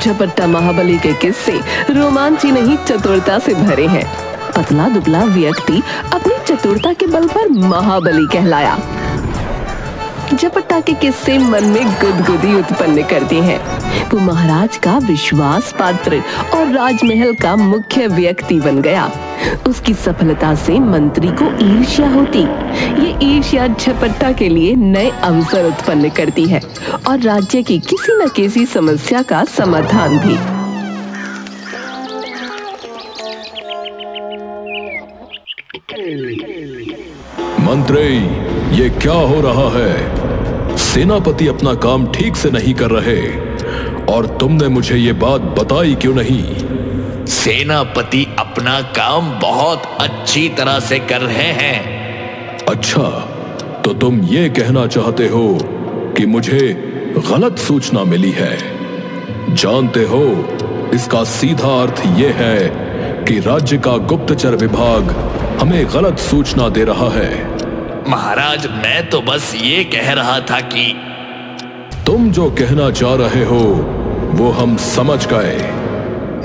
झपट्टा महाबली के किस्से रोमांच ही नहीं चतुरता से भरे हैं। पतला दुबला व्यक्ति अपनी चतुरता के बल पर महाबली कहलाया। झपट्टा के किस्से मन में गुदगुदी उत्पन्न करते हैं। वो महाराज का विश्वास पात्र और राजमहल का मुख्य व्यक्ति बन गया। उसकी सफलता से मंत्री को ईर्ष्या होती। ये ईर्ष्या झपट्टा के लिए नए अवसर उत्पन्न करती है और राज्य की किसी न किसी समस्या का समाधान भी। मंत्री, ये क्या हो रहा है? सेनापति अपना काम ठीक से नहीं कर रहे और तुमने मुझे ये बात बताई क्यों नहीं? सेनापति अपना काम बहुत अच्छी तरह से कर रहे हैं। अच्छा, तो तुम ये कहना चाहते हो कि मुझे गलत सूचना मिली है। जानते हो, इसका सीधा अर्थ ये है कि राज्य का गुप्तचर विभाग हमें गलत सूचना दे रहा है। महाराज, मैं तो बस ये कह रहा था कि तुम जो कहना चाह रहे हो वो हम समझ गए।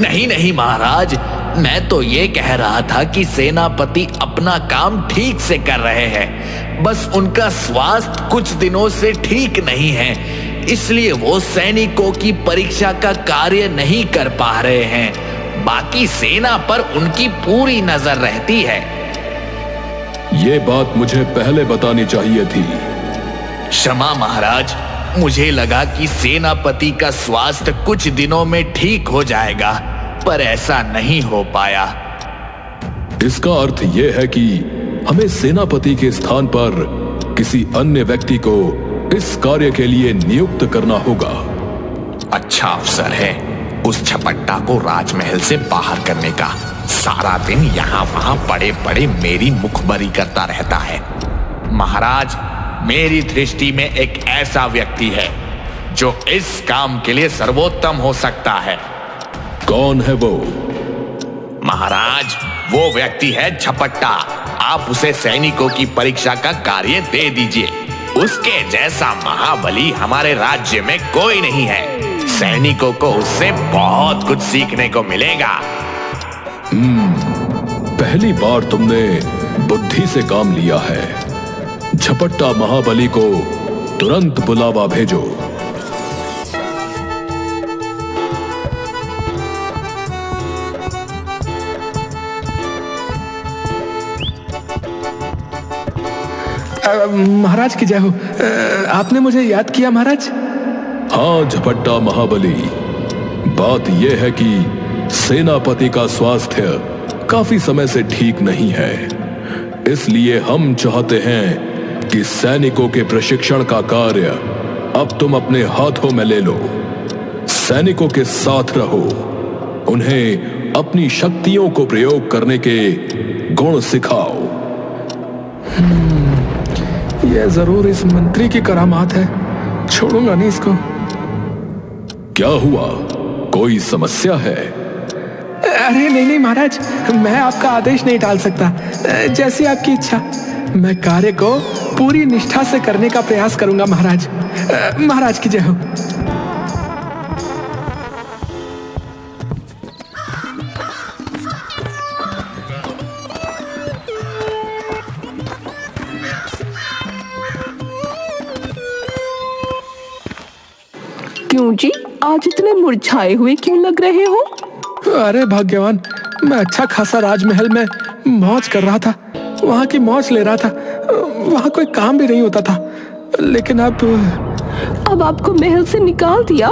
नहीं नहीं महाराज, मैं तो ये कह रहा था कि सेनापति अपना काम ठीक से कर रहे हैं। बस उनका स्वास्थ्य कुछ दिनों से ठीक नहीं है, इसलिए वो सैनिकों की परीक्षा का कार्य नहीं कर पा रहे हैं। बाकी सेना पर उनकी पूरी नजर रहती है। ये बात मुझे पहले बतानी चाहिए थी। क्षमा महाराज, मुझे लगा कि सेनापति का स्वास्थ्य कुछ दिनों में ठीक हो जाएगा, पर ऐसा नहीं हो पाया। इसका अर्थ यह है कि हमें सेनापति के स्थान पर किसी अन्य व्यक्ति को इस कार्य के लिए नियुक्त करना होगा। अच्छा अवसर है उस झपट्टा को राजमहल से बाहर करने का। सारा दिन यहाँ वहां पड़े पड़े मेरी मुखबरी करता रहता है। महाराज, मेरी दृष्टि में एक ऐसा व्यक्ति है जो इस काम के लिए सर्वोत्तम हो सकता है। कौन है वो? महाराज, वो व्यक्ति है झपट्टा। आप उसे सैनिकों की परीक्षा का कार्य दे दीजिए। उसके जैसा महाबली हमारे राज्य में कोई नहीं है। सैनिकों को उससे बहुत कुछ सीखने को मिलेगा। पहली बार तुमने बुद्धि से काम लिया है। झपट्टा महाबली को तुरंत बुलावा भेजो। महाराज की जय हो। आपने मुझे याद किया महाराज? हाँ झपट्टा महाबली, बात यह है कि सेनापति का स्वास्थ्य काफी समय से ठीक नहीं है, इसलिए हम चाहते हैं कि सैनिकों के प्रशिक्षण का कार्य अब तुम अपने हाथों में ले लो। सैनिकों के साथ रहो, उन्हें अपनी शक्तियों को प्रयोग करने के गुण सिखाओ। यह जरूर इस मंत्री की करामात है, छोड़ूंगा नहीं इसको। क्या हुआ, कोई समस्या है? अरे नहीं नहीं महाराज, मैं आपका आदेश नहीं टाल सकता। जैसी आपकी इच्छा, मैं कार्य को पूरी निष्ठा से करने का प्रयास करूंगा महाराज। महाराज की जय हो। क्यों जी, आज इतने मुरझाए हुए क्यों लग रहे हो? अरे भाग्यवान, मैं अच्छा खासा राजमहल में मौज कर रहा था, वहां की मौज ले रहा था। वहां कोई काम भी नहीं होता था, लेकिन अब आपको महल से निकाल दिया।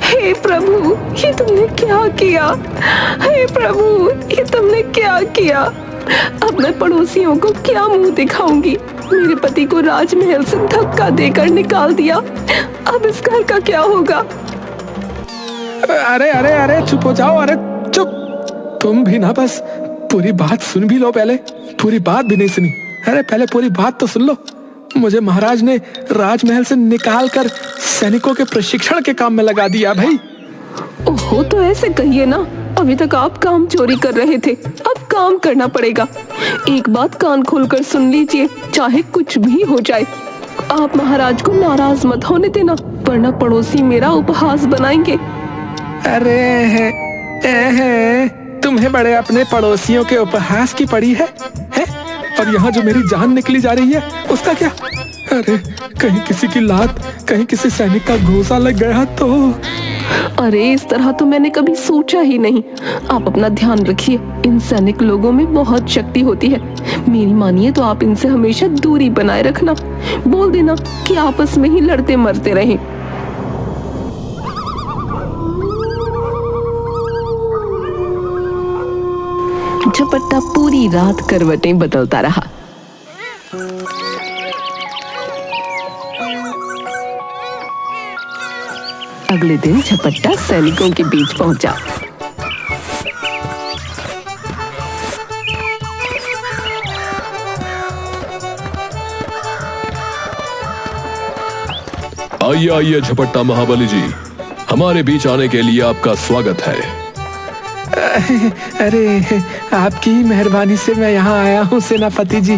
हे प्रभु, ये तुमने क्या किया? हे प्रभु, ये तुमने क्या किया? अब मैं पड़ोसियों को क्या मुंह दिखाऊंगी? मेरे पति को राजमहल से धक्का देकर निकाल दिया, अब इस घर का क्या होगा? अरे अरे अरे चुप हो जाओ। अरे चुप, तुम भी ना बस पूरी बात सुन भी लो। पहले पूरी बात भी नहीं सुनी। अरे पहले पूरी बात तो सुन लो। मुझे महाराज ने राजमहल से निकाल कर सैनिकों के प्रशिक्षण के काम में लगा दिया भाई। ओहो, तो ऐसे कहिए ना, अभी तक आप काम चोरी कर रहे थे, अब काम करना पड़ेगा। एक बात कान खोलकर सुन लीजिए, चाहे कुछ भी हो जाए, आप महाराज को नाराज मत होने देना। वरना पड़ोसी मेरा उपहास बनाएंगे। अरे तुम्हें बड़े अपने पड़ोसियों के उपहास की पड़ी है? और यहाँ जो मेरी जान निकली जा रही है उसका क्या? अरे कहीं किसी की लात, कहीं किसी सैनिक का घूंसा लग गया तो। अरे इस तरह तो मैंने कभी सोचा ही नहीं। आप अपना ध्यान रखिए, इन सैनिक लोगों में बहुत शक्ति होती है। मेरी मानिए तो आप इनसे हमेशा दूरी बनाए रखना। बोल देना कि आपस में ही लड़ते मरते रहें। झपट्टा पूरी रात करवटें बदलता रहा। अगले दिन झपट्टा सैनिकों के बीच पहुंचा। आइए आइए झपट्टा महाबली जी, हमारे बीच आने के लिए आपका स्वागत है। अरे आपकी मेहरबानी से मैं यहाँ आया हूँ सेनापति जी।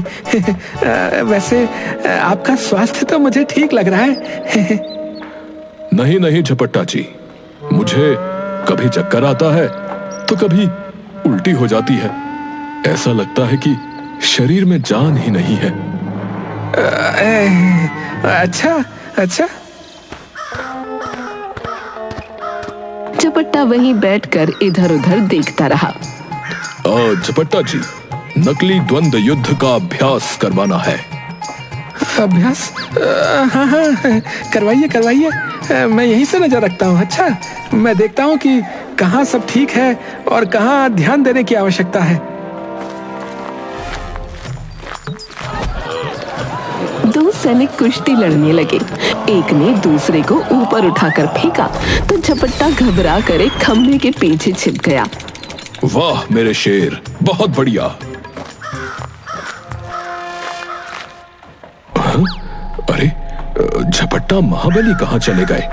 वैसे आपका स्वास्थ्य तो मुझे ठीक लग रहा है। नहीं नहीं झपट्टा जी, मुझे कभी चक्कर आता है तो कभी उल्टी हो जाती है। ऐसा लगता है कि शरीर में जान ही नहीं है। अच्छा अच्छा। झपट्टा वहीं बैठकर इधर उधर देखता रहा। झपट्टा जी, नकली द्वंद्व युद्ध का अभ्यास करवाना है। अभ्यास? हाँ हाँ करवाइए करवाइए, मैं यहीं से नजर रखता हूँ। अच्छा, मैं देखता हूँ कि कहाँ सब ठीक है और कहाँ ध्यान देने की आवश्यकता है। दो सैनिक कुश्ती लड़ने लगे। एक ने दूसरे को ऊपर उठाकर फेंका तो झपट्टा घबरा कर एक खंभे के पीछे छिप गया। वाह मेरे शेर, बहुत बढ़िया। अरे झपट्टा महाबली कहाँ चले गए?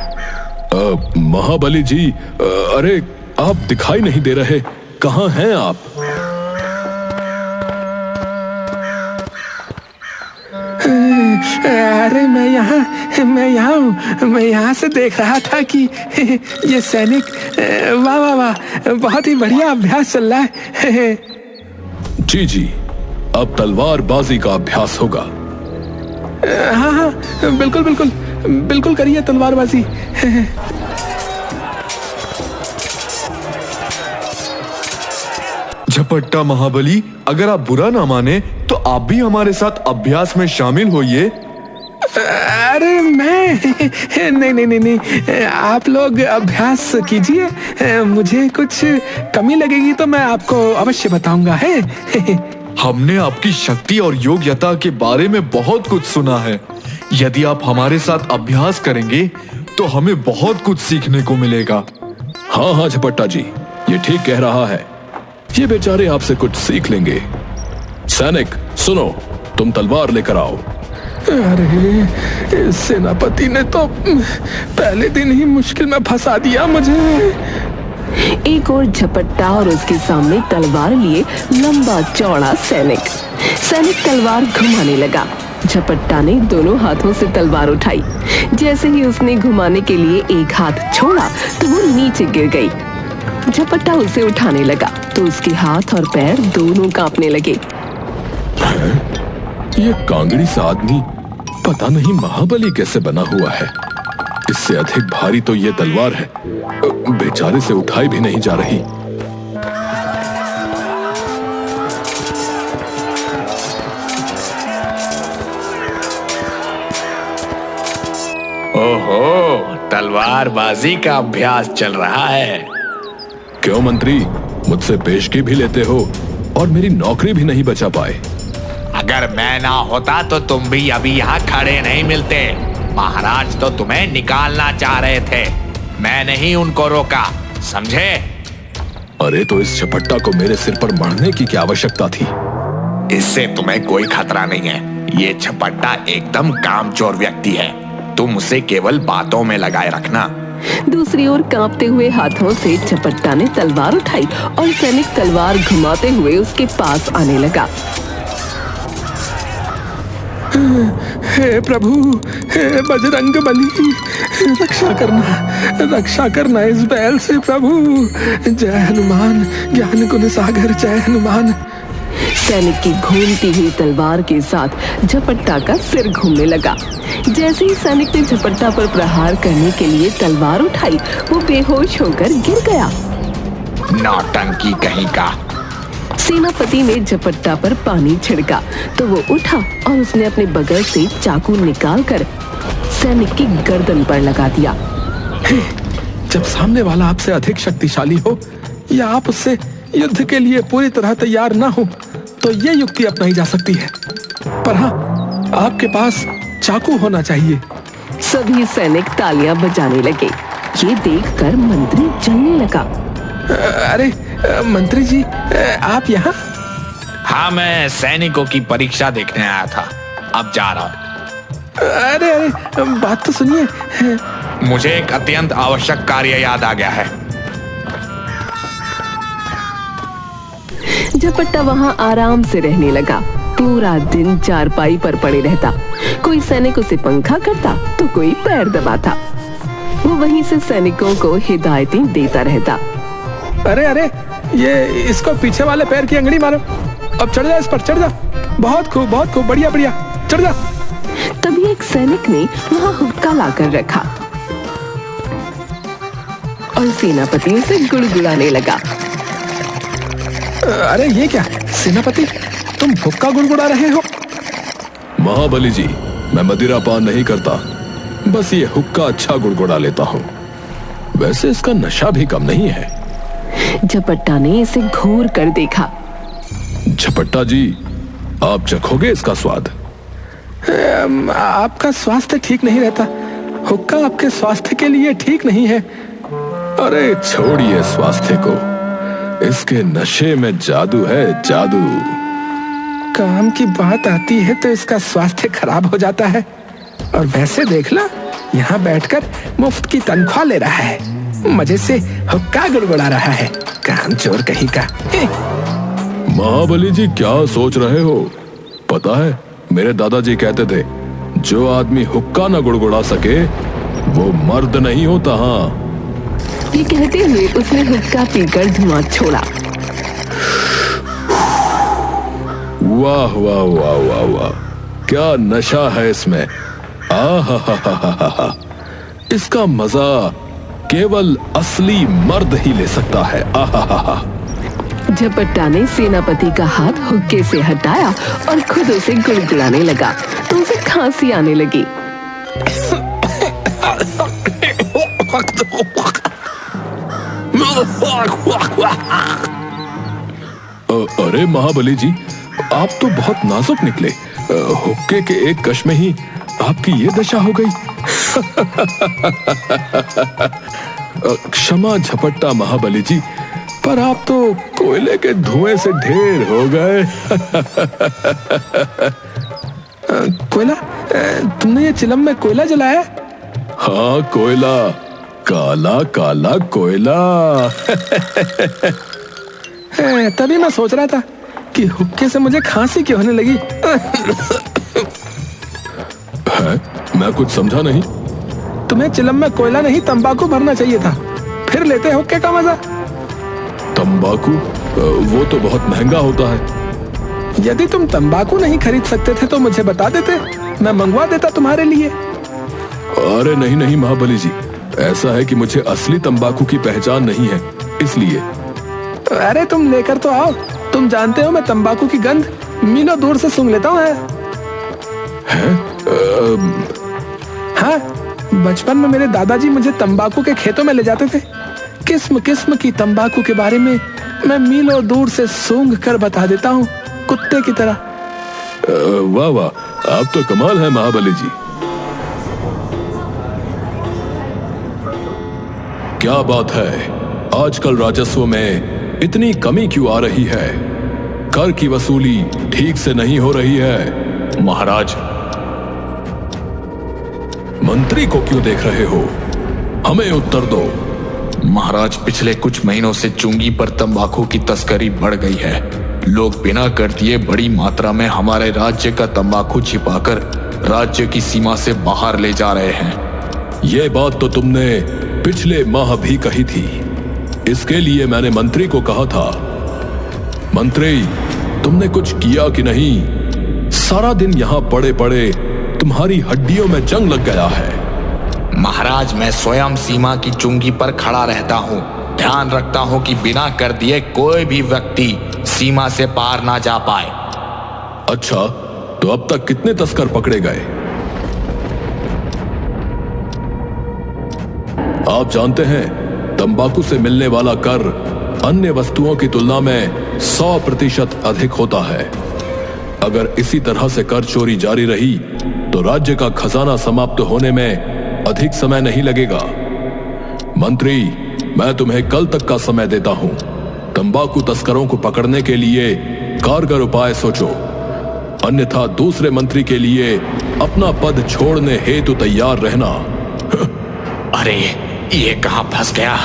महाबली जी, अरे आप दिखाई नहीं दे रहे, कहाँ हैं आप? अरे मैं यहाँ हूँ। मैं यहाँ से देख रहा था कि ये सैनिक, वाह वाह वाह, बहुत ही बढ़िया अभ्यास चल रहा है। जी जी, अब तलवारबाजी का अभ्यास होगा। हाँ हाँ बिल्कुल बिल्कुल बिल्कुल करिए तलवारबाजी। झपट्टा महाबली, अगर आप बुरा ना माने तो आप भी हमारे साथ अभ्यास में शामिल होइए। अरे मैं नहीं, आप लोग अभ्यास कीजिए। मुझे कुछ कमी लगेगी तो मैं आपको अवश्य बताऊंगा है। हमने आपकी शक्ति और योग्यता के बारे में बहुत कुछ सुना है। यदि आप हमारे साथ अभ्यास करेंगे तो हमें बहुत कुछ सीखने को मिलेगा। हाँ हाँ झपट्टा जी, ये ठीक कह रहा है। ये बेचारे आपसे कुछ सीख लेंगे। सैनिक सुनो, तुम तलवार लेकर आओ। अरे सेनापति ने तो पहले दिन ही मुश्किल में फंसा दिया मुझे। एक और झपट्टा और उसके सामने तलवार लिए लंबा चौड़ा सैनिक तलवार घुमाने लगा। झपट्टा ने दोनों हाथों से तलवार उठाई। जैसे ही उसने घुमाने के लिए एक हाथ छोड़ा तो वो नीचे गिर गई। झपट्टा उसे उठाने लगा तो उसके हाथ और पैर दोनों कांपने लगे। ये कांगड़ी सा आदमी पता नहीं महाबली कैसे बना हुआ है। इससे अधिक भारी तो ये तलवार है, बेचारे से उठाई भी नहीं जा रही। ओहो, तलवारबाजी का अभ्यास चल रहा है। क्यों मंत्री, मुझसे पेशगी भी लेते हो और मेरी नौकरी भी नहीं बचा पाए। अगर मैं ना होता तो तुम भी अभी यहाँ खड़े नहीं मिलते। महाराज तो तुम्हें निकालना चाह रहे थे, मैंने ही उनको रोका, समझे? अरे तो इस झपट्टा को मेरे सिर पर मरने की क्या आवश्यकता थी? इससे तुम्हें कोई खतरा नहीं है। ये झपट्टा एकदम कामचोर व्यक्ति है, तुम उसे केवल बातों में लगाए रखना। दूसरी ओर कांपते हुए हाथों से झपट्टा ने तलवार उठाई और सैनिक तलवार घुमाते हुए उसके पास आने लगा। हे प्रभु, हे बजरंग बली, रक्षा करना इस बैल से प्रभु। जय हनुमान ज्ञान गुण सागर, जय हनुमान। सैनिक की घूमती हुई तलवार के साथ झपट्टा का सिर घूमने लगा। जैसे ही सैनिक ने झपट्टा पर प्रहार करने के लिए तलवार उठाई, वो बेहोश होकर गिर गया। नौटंकी कहीं का। सेनापति ने झपट्टा पर पानी छिड़का तो वो उठा और उसने अपने बगल से चाकू निकालकर सैनिक की गर्दन पर लगा दिया। जब सामने वाला आपसे अधिक शक्तिशाली हो या आप उससे युद्ध के लिए पूरी तरह तैयार ना हो तो ये युक्ति अपनाई जा सकती है, पर हाँ, आपके पास चाकू होना चाहिए। सभी सैनिक तालियां बजाने लगे। ये देखकर मंत्री जलने लगा। अरे मंत्री जी, आप यहाँ? हाँ, मैं सैनिकों की परीक्षा देखने आया था, अब जा रहा हूँ। अरे बात तो सुनिए। मुझे एक अत्यंत आवश्यक कार्य याद आ गया है। झपट्टा वहां आराम से रहने लगा। पूरा दिन चारपाई पर पड़े रहता। कोई सैनिक उसे पंखा करता तो कोई पैर दबाता। वो वहीं से सैनिकों को हिदायतें देता रहता। अरे ये इसको पीछे वाले पैर की अंगड़ी मारो। अब चढ़ जा, इस पर चढ़ जा। बहुत खूब, बढ़िया, चढ़ जा। तभी एक सैनिक ने वहां हुक्का लाकर रखा और सेनापति उसे गुड़गुड़ाने लगा। अरे ये क्या सेनापति, तुम हुक्का गुड़गुड़ा रहे हो? महाबली जी, मैं मदिरा पान नहीं करता, बस ये हुक्का अच्छा गुड़गुड़ा लेता हूँ। वैसे इसका नशा भी कम नहीं है। झपट्टा ने इसे घूर कर देखा। झपट्टा जी, आप चखोगे इसका स्वाद? आपका स्वास्थ्य ठीक नहीं रहता। हुक्का आपके स्वास्थ्य के लिए ठीक नहीं है। अरे छोड़िए स्वास्थ्य को, इसके नशे में जादू है, जादू। काम की बात आती है तो इसका स्वास्थ्य खराब हो जाता है। और वैसे देख लो, यहाँ बैठकर मुफ्त की तनख्वाह ले रहा है, मजे से हुक्का गुड़गुड़ा रहा है। काम चोर कहीं का। महाबली जी, क्या सोच रहे हो? पता है, मेरे दादाजी कहते थे, जो आदमी हुक्का न गुड़गुड़ा सके वो मर्द नहीं होता। हाँ, ये कहते हुए उसने हुक्का पीकर धुआं छोड़ा। वाह वाह वाह वाह वाह, क्या नशा है इसमें। आहा, इसका मजा केवल असली मर्द ही ले सकता है। आहा। झपट्टा ने सेनापति का हाथ हुक्के से हटाया और खुद उसे गुड़गुड़ाने लगा तो उसे खांसी आने लगी। अरे महाबली जी, आप तो बहुत नाजुक निकले। हुक्के के एक कश में ही आपकी ये दशा हो गई। क्षमा झपट्टा महाबली जी, पर आप तो कोयले के धुएं से ढेर हो गए। कोयला? तुमने ये चिलम में कोयला जलाया? हाँ, कोयला, काला काला कोयला। तभी मैं सोच रहा था कि हुक्के से मुझे खांसी क्यों होने लगी। है? मैं कुछ समझा नहीं। तुम्हें चिलम में कोयला नहीं, तंबाकू भरना चाहिए था, फिर लेते हुक्के का मजा। तंबाकू? वो तो बहुत महंगा होता है। यदि तुम तंबाकू नहीं खरीद सकते थे तो मुझे बता देते, मैं मंगवा देता तुम्हारे लिए। अरे नहीं महाबली जी, ऐसा है कि मुझे असली तंबाकू की पहचान नहीं है, इसलिए। अरे तुम लेकर तो आओ। तुम जानते हो मैं तंबाकू की गंध मीलों दूर से सूंघ लेता हूँ। हाँ, बचपन में मेरे दादाजी मुझे तंबाकू के खेतों में ले जाते थे। किस्म किस्म की तंबाकू के बारे में मैं मीलों दूर से सूंघ कर बता देता हूँ, कुत्ते की तरह। वाह वाह, आप तो कमाल है महाबली जी। क्या बात है, आजकल राजस्व में इतनी कमी क्यों आ रही है? कर की वसूली ठीक से नहीं हो रही है। महाराज, मंत्री को क्यों देख रहे हो? हमें उत्तर दो। महाराज, पिछले कुछ महीनों से चुंगी पर तंबाकू की तस्करी बढ़ गई है। लोग बिना कर दिए बड़ी मात्रा में हमारे राज्य का तंबाकू छिपाकर राज्य की सीमा से बाहर ले जा रहे हैं। ये बात तो तुमने पिछले माह भी कही थी। इसके लिए मैंने मंत्री को कहा था। मंत्री, तुमने कुछ किया कि नहीं? सारा दिन यहां पड़े पड़े तुम्हारी हड्डियों में जंग लग गया है। महाराज, मैं स्वयं सीमा की चुंगी पर खड़ा रहता हूँ। ध्यान रखता हूँ कि बिना कर दिए कोई भी व्यक्ति सीमा से पार ना जा पाए। अच्छा, तो अब तक कितने तस्कर पकड़े गए? आप जानते हैं, तंबाकू से मिलने वाला कर अन्य वस्तुओं की तुलना में 100% अधिक होता है। अगर इसी तरह से कर चोरी जारी रही तो राज्य का खजाना समाप्त होने में अधिक समय नहीं लगेगा। मंत्री, मैं तुम्हें कल तक का समय देता हूं। तंबाकू तस्करों को पकड़ने के लिए कारगर उपाय सोचो, अन्यथा दूसरे मंत्री के लिए अपना पद छोड़ने हेतु तैयार रहना। अरे, ये कहां फंस गया?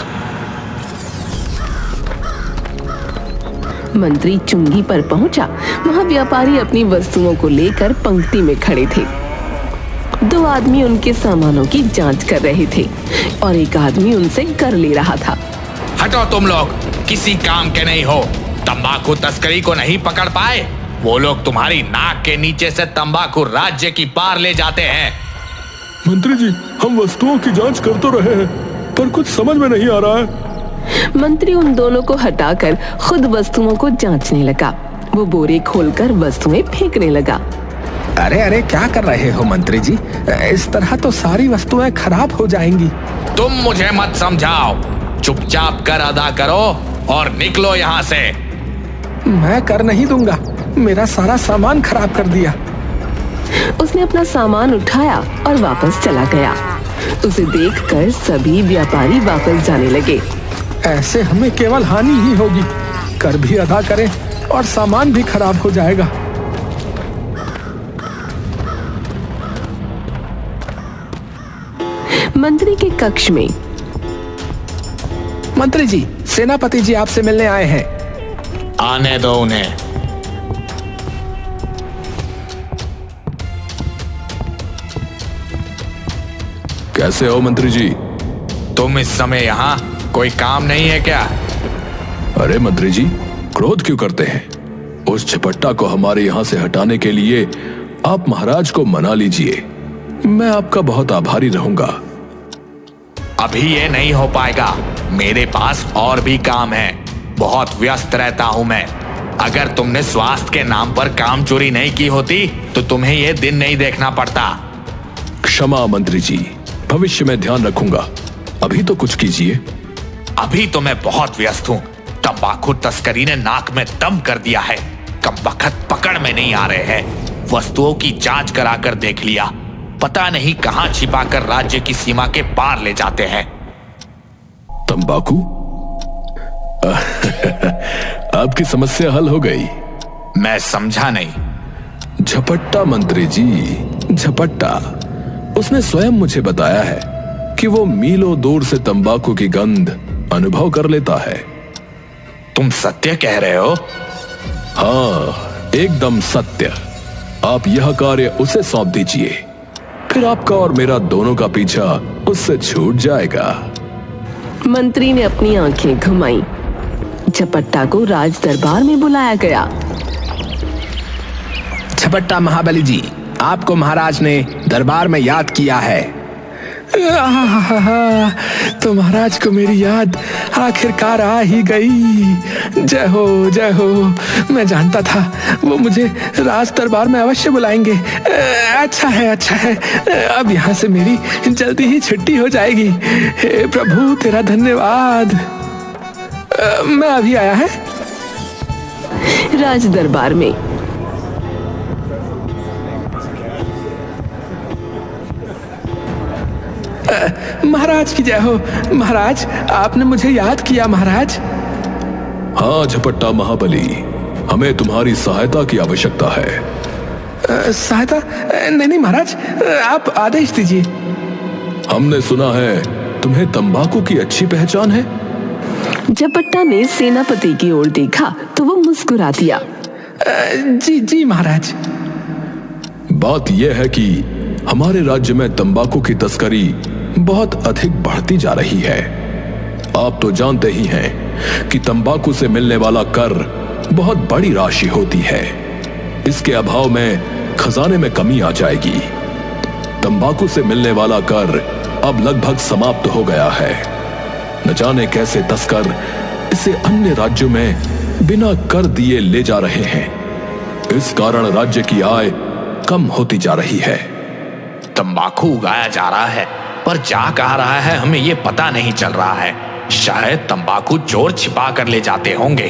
मंत्री चुंगी पर पहुंचा। वहां व्यापारी अपनी वस्तुओं को लेकर पंक्ति में खड़े थे। 2 आदमी उनके सामानों की जांच कर रहे थे और एक आदमी उनसे कर ले रहा था। हटो तुम लोग, किसी काम के नहीं हो। तंबाकू तस्करी को नहीं पकड़ पाए? वो लोग तुम्हारी नाक के नीचे से तंबाकू राज्य की पार ले जाते हैं। मंत्री जी, हम वस्तुओं की जांच कर तो रहे हैं, पर कुछ समझ में नहीं आ रहा है। मंत्री उन दोनों को हटाकर खुद वस्तुओं को जांचने लगा। वो बोरे खोलकर वस्तुएं फेंकने लगा। अरे अरे, क्या कर रहे हो मंत्री जी? इस तरह तो सारी वस्तुएं खराब हो जाएंगी। तुम मुझे मत समझाओ, चुपचाप कर अदा करो और निकलो यहाँ से। मैं कर नहीं दूंगा, मेरा सारा सामान खराब कर दिया। उसने अपना सामान उठाया और वापस चला गया। उसे देखकर सभी व्यापारी वापस जाने लगे। ऐसे हमें केवल हानि ही होगी, कर भी अदा करें और सामान भी खराब हो जाएगा। मंत्री के कक्ष में। मंत्री जी, सेनापति जी आपसे मिलने आए हैं। आने दो उन्हें। कैसे हो मंत्री जी? तुम इस समय यहाँ? कोई काम नहीं है क्या? अरे मंत्री जी, क्रोध क्यों करते हैं? उस झपट्टा को हमारे यहाँ से हटाने के लिए आप महाराज को मना लीजिए। मैं आपका बहुत आभारी रहूंगा। अभी ये नहीं हो पाएगा, मेरे पास और भी काम है। बहुत व्यस्त रहता हूं मैं। अगर तुमने स्वास्थ्य के नाम पर काम चोरी नहीं की होती तो तुम्हें ये दिन नहीं देखना पड़ता। क्षमा मंत्री जी, भविष्य में ध्यान रखूंगा। अभी तो कुछ कीजिए। अभी तो मैं बहुत व्यस्त हूँ। तंबाकू तस्करी ने नाक में दम कर दिया है। कमबख्त पकड़ में नहीं आ रहे हैं। वस्तुओं की जांच कराकर देख लिया, पता नहीं कहां छिपाकर राज्य की सीमा के पार ले जाते हैं। तंबाकू? आपकी समस्या हल हो गई। मैं समझा नहीं। झपट्टा मंत्री जी, झपट्टा। उसने स्वयं मुझे बताया है कि वो मीलों दूर से तंबाकू की गंध अनुभव कर लेता है। तुम सत्य कह रहे हो? हाँ, एकदम सत्य। आप यह कार्य उसे सौंप दीजिए, फिर आपका और मेरा दोनों का पीछा उससे छूट जाएगा। मंत्री ने अपनी आंखें घुमाई। झपट्टा को राज दरबार में बुलाया गया। झपट्टा महाबली जी, आपको महाराज ने दरबार में याद किया है। तो महाराज को मेरी याद आखिरकार आ ही गई। जय हो, जय हो। मैं जानता था वो मुझे राज दरबार में अवश्य बुलाएंगे। अच्छा है, अच्छा है। अब यहाँ से मेरी जल्दी ही छुट्टी हो जाएगी। हे प्रभु, तेरा धन्यवाद। मैं अभी आया है। राज दरबार में महाराज की जय हो। महाराज, आपने मुझे याद किया। महाराज। हाँ झपट्टा महाबली, हमें तुम्हारी सहायता की आवश्यकता है। सहायता? नहीं नहीं महाराज, आप आदेश दीजिए। हमने सुना है तुम्हें तंबाकू की अच्छी पहचान है। झपट्टा ने सेनापति की ओर देखा तो वो मुस्कुरा दिया। जी जी महाराज। बात यह है कि हमारे राज्य में तंबाकू की तस्करी बहुत अधिक बढ़ती जा रही है। आप तो जानते ही हैं कि तंबाकू से मिलने वाला कर बहुत बड़ी राशि होती है। इसके अभाव में खजाने में कमी आ जाएगी। तंबाकू से मिलने वाला कर अब लगभग समाप्त हो गया है। न जाने कैसे तस्कर इसे अन्य राज्यों में बिना कर दिए ले जा रहे हैं। इस कारण राज्य की आय कम होती जा रही है। तंबाकू उगाया जा रहा है, पर जा कहाँ रहा है हमें ये पता नहीं चल रहा है। शायद तंबाकू चोर छिपा कर ले जाते होंगे।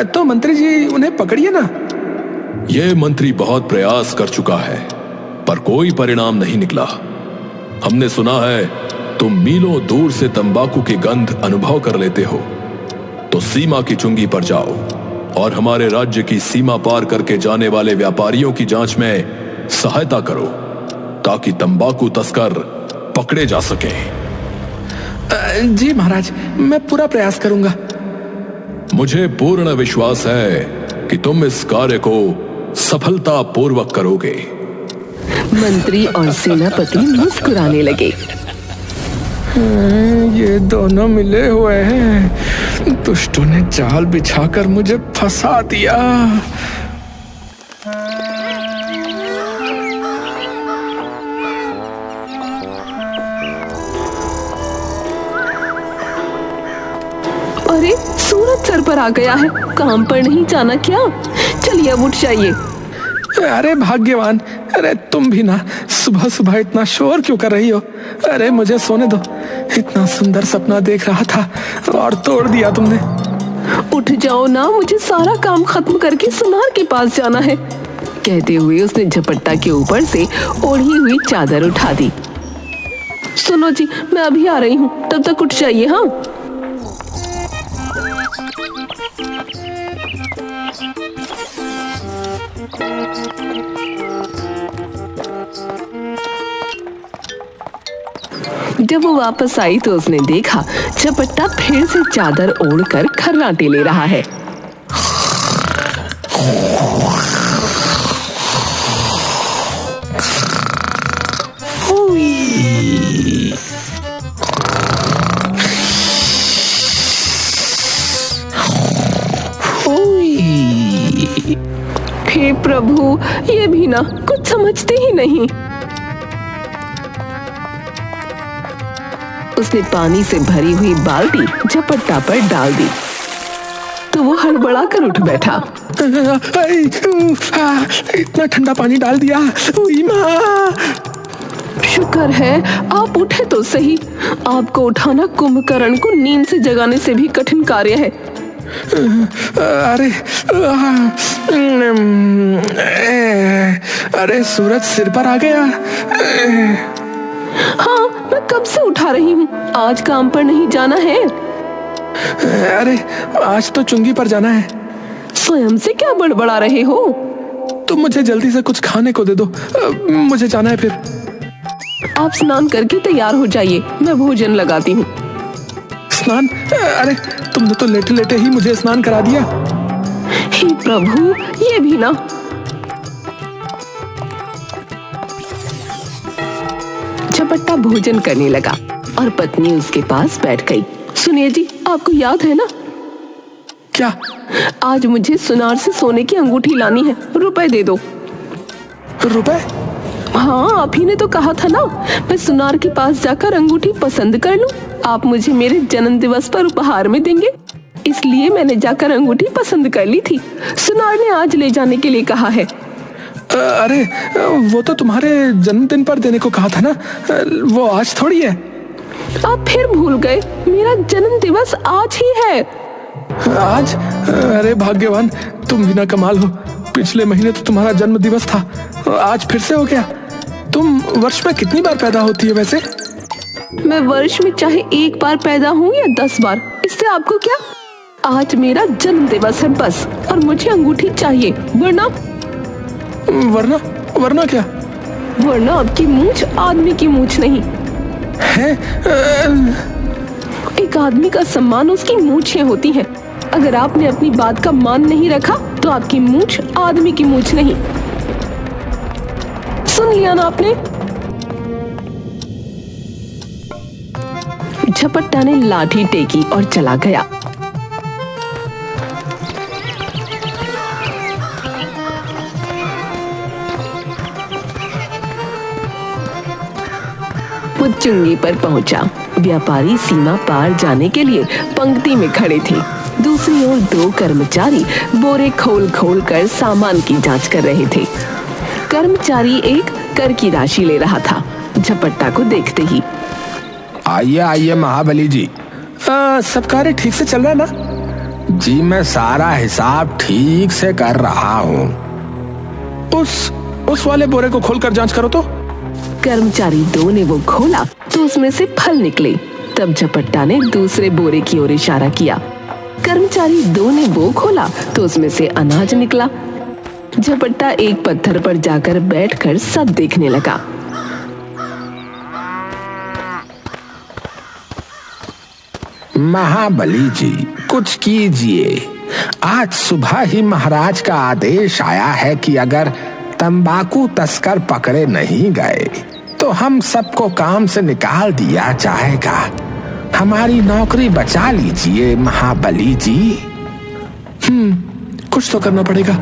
तो मंत्री जी उन्हें पकड़िए ना। यह मंत्री बहुत प्रयास कर चुका है, पर कोई परिणाम नहीं निकला। हमने सुना है तुम मीलों दूर से तंबाकू की गंध अनुभव कर लेते हो, तो सीमा की चुंगी पर जाओ और हमारे राज्य की सीमा पार करके जाने वाले व्यापारियों की जांच में सहायता करो, ताकि तंबाकू तस्कर पकड़े जा सके। जी महाराज, मैं पूरा प्रयास करूंगा। मुझे पूर्ण विश्वास है कि तुम इस कार्य को सफलतापूर्वक करोगे। मंत्री और सेनापति मुस्कुराने लगे। ये दोनों मिले हुए हैं। दुष्टों ने जाल बिछाकर मुझे फंसा दिया। अरे सूरज सर पर आ गया है, काम पर नहीं जाना क्या? चलिए अब उठ जाइए। अरे भाग्यवान, अरे तुम भी ना सुबह सुबह इतना शोर क्यों कर रही हो? अरे मुझे सोने दो। इतना सुंदर सपना देख रहा था और तोड़ दिया तुमने। उठ जाओ ना, मुझे सारा काम खत्म करके सुनार के पास जाना है। कहते हुए उसने झपट्टा के ऊपर से ओढ़ी हुई चादर उठा दी। सुनो जी, मैं अभी आ रही हूँ, तब तक उठ जाइए। हाँ, जब वो वापस आई तो उसने देखा झपट्टा फिर से चादर ओढ़कर खर्राटे ले रहा है। हे प्रभु, ये भी ना कुछ समझते ही नहीं। उसने पानी से भरी हुई बाल्टी झपट्टा पर डाल दी तो वो हड़बड़ा कर उठ बैठा। इतना ठंडा पानी डाल दिया। शुक्र है आप उठे तो सही। आपको उठाना कुंभकर्ण को नींद से जगाने से भी कठिन कार्य है। अरे सूरज सिर पर आ गया। हाँ, मैं कब से उठा रही हूँ। आज काम पर नहीं जाना है? अरे आज तो चुंगी पर जाना है। स्वयं से क्या बड़बड़ा रहे हो? तुम मुझे जल्दी से कुछ खाने को दे दो, मुझे जाना है फिर। आप स्नान करके तैयार हो जाइए, मैं भोजन लगाती हूँ। स्नान? अरे तुमने तो लेटे लेटे ही मुझे स्नान करा दिया। हे प्रभु, ये भी ना। झपट्टा भोजन करने लगा और पत्नी उसके पास बैठ गई। सुनिए जी, आपको याद है ना? क्या? आज मुझे सुनार से सोने की अंगूठी लानी है, रुपए दे दो। रुपए? हाँ, आप ही ने तो कहा था ना, मैं सुनार के पास जाकर अंगूठी पसंद कर लूं। आप मुझे मेरे जन्म दिवस पर उपहार में देंगे, इसलिए मैंने जाकर अंगूठी पसंद कर ली थी। सुनार ने आज ले जाने के लिए कहा है। अरे वो तो तुम्हारे जन्मदिन पर देने को कहा था ना, वो आज थोड़ी है। आप फिर भूल गए, मेरा जन्म दिवस आज ही है। आज? अरे भाग्यवान, तुम भी ना कमाल हो। पिछले महीने तो तुम्हारा जन्म दिवस था, आज फिर से हो गया। तुम वर्ष में कितनी बार पैदा होती है वैसे? मैं वर्ष में चाहे एक बार पैदा हूँ या 10 बार, इससे आपको क्या? आज मेरा जन्म दिवस है बस, और मुझे अंगूठी चाहिए, वरना वरना क्या? वरना आपकी मूंछ आदमी की मूंछ नहीं है। एक आदमी का सम्मान उसकी मूंछें होती हैं। अगर आपने अपनी बात का मान नहीं रखा तो आपकी मूंछ आदमी की मूंछ नहीं। सुन लिया ना आपने? झपट्टा ने लाठी टेकी और चला गया। वो चुंगी पर पहुंचा। व्यापारी सीमा पार जाने के लिए पंक्ति में खड़े थे। दूसरी ओर 2 कर्मचारी बोरे खोल खोल कर सामान की जांच कर रहे थे। कर्मचारी एक कर की राशि ले रहा था। झपट्टा को देखते ही, आइए आइए महाबली जी। सब कार्य ठीक से चल रहा है ना? जी मैं सारा हिसाब ठीक से कर रहा हूँ। उस वाले बोरे को खोलकर जांच करो तो। कर्मचारी 2 ने वो खोला तो उसमें से फल निकले। तब झपट्टा ने दूसरे बोरे की ओर इशारा किया। कर्मचारी 2 ने वो खोला तो उसमें से अनाज निकला। झपट्टा एक पत्थर पर जाकर बैठकर सब देखने लगा। महाबली जी कुछ कीजिए। आज सुबह ही महाराज का आदेश आया है कि अगर तंबाकू तस्कर पकड़े नहीं गए तो हम सबको काम से निकाल दिया जाएगा। हमारी नौकरी बचा लीजिए महाबली जी। कुछ तो करना पड़ेगा।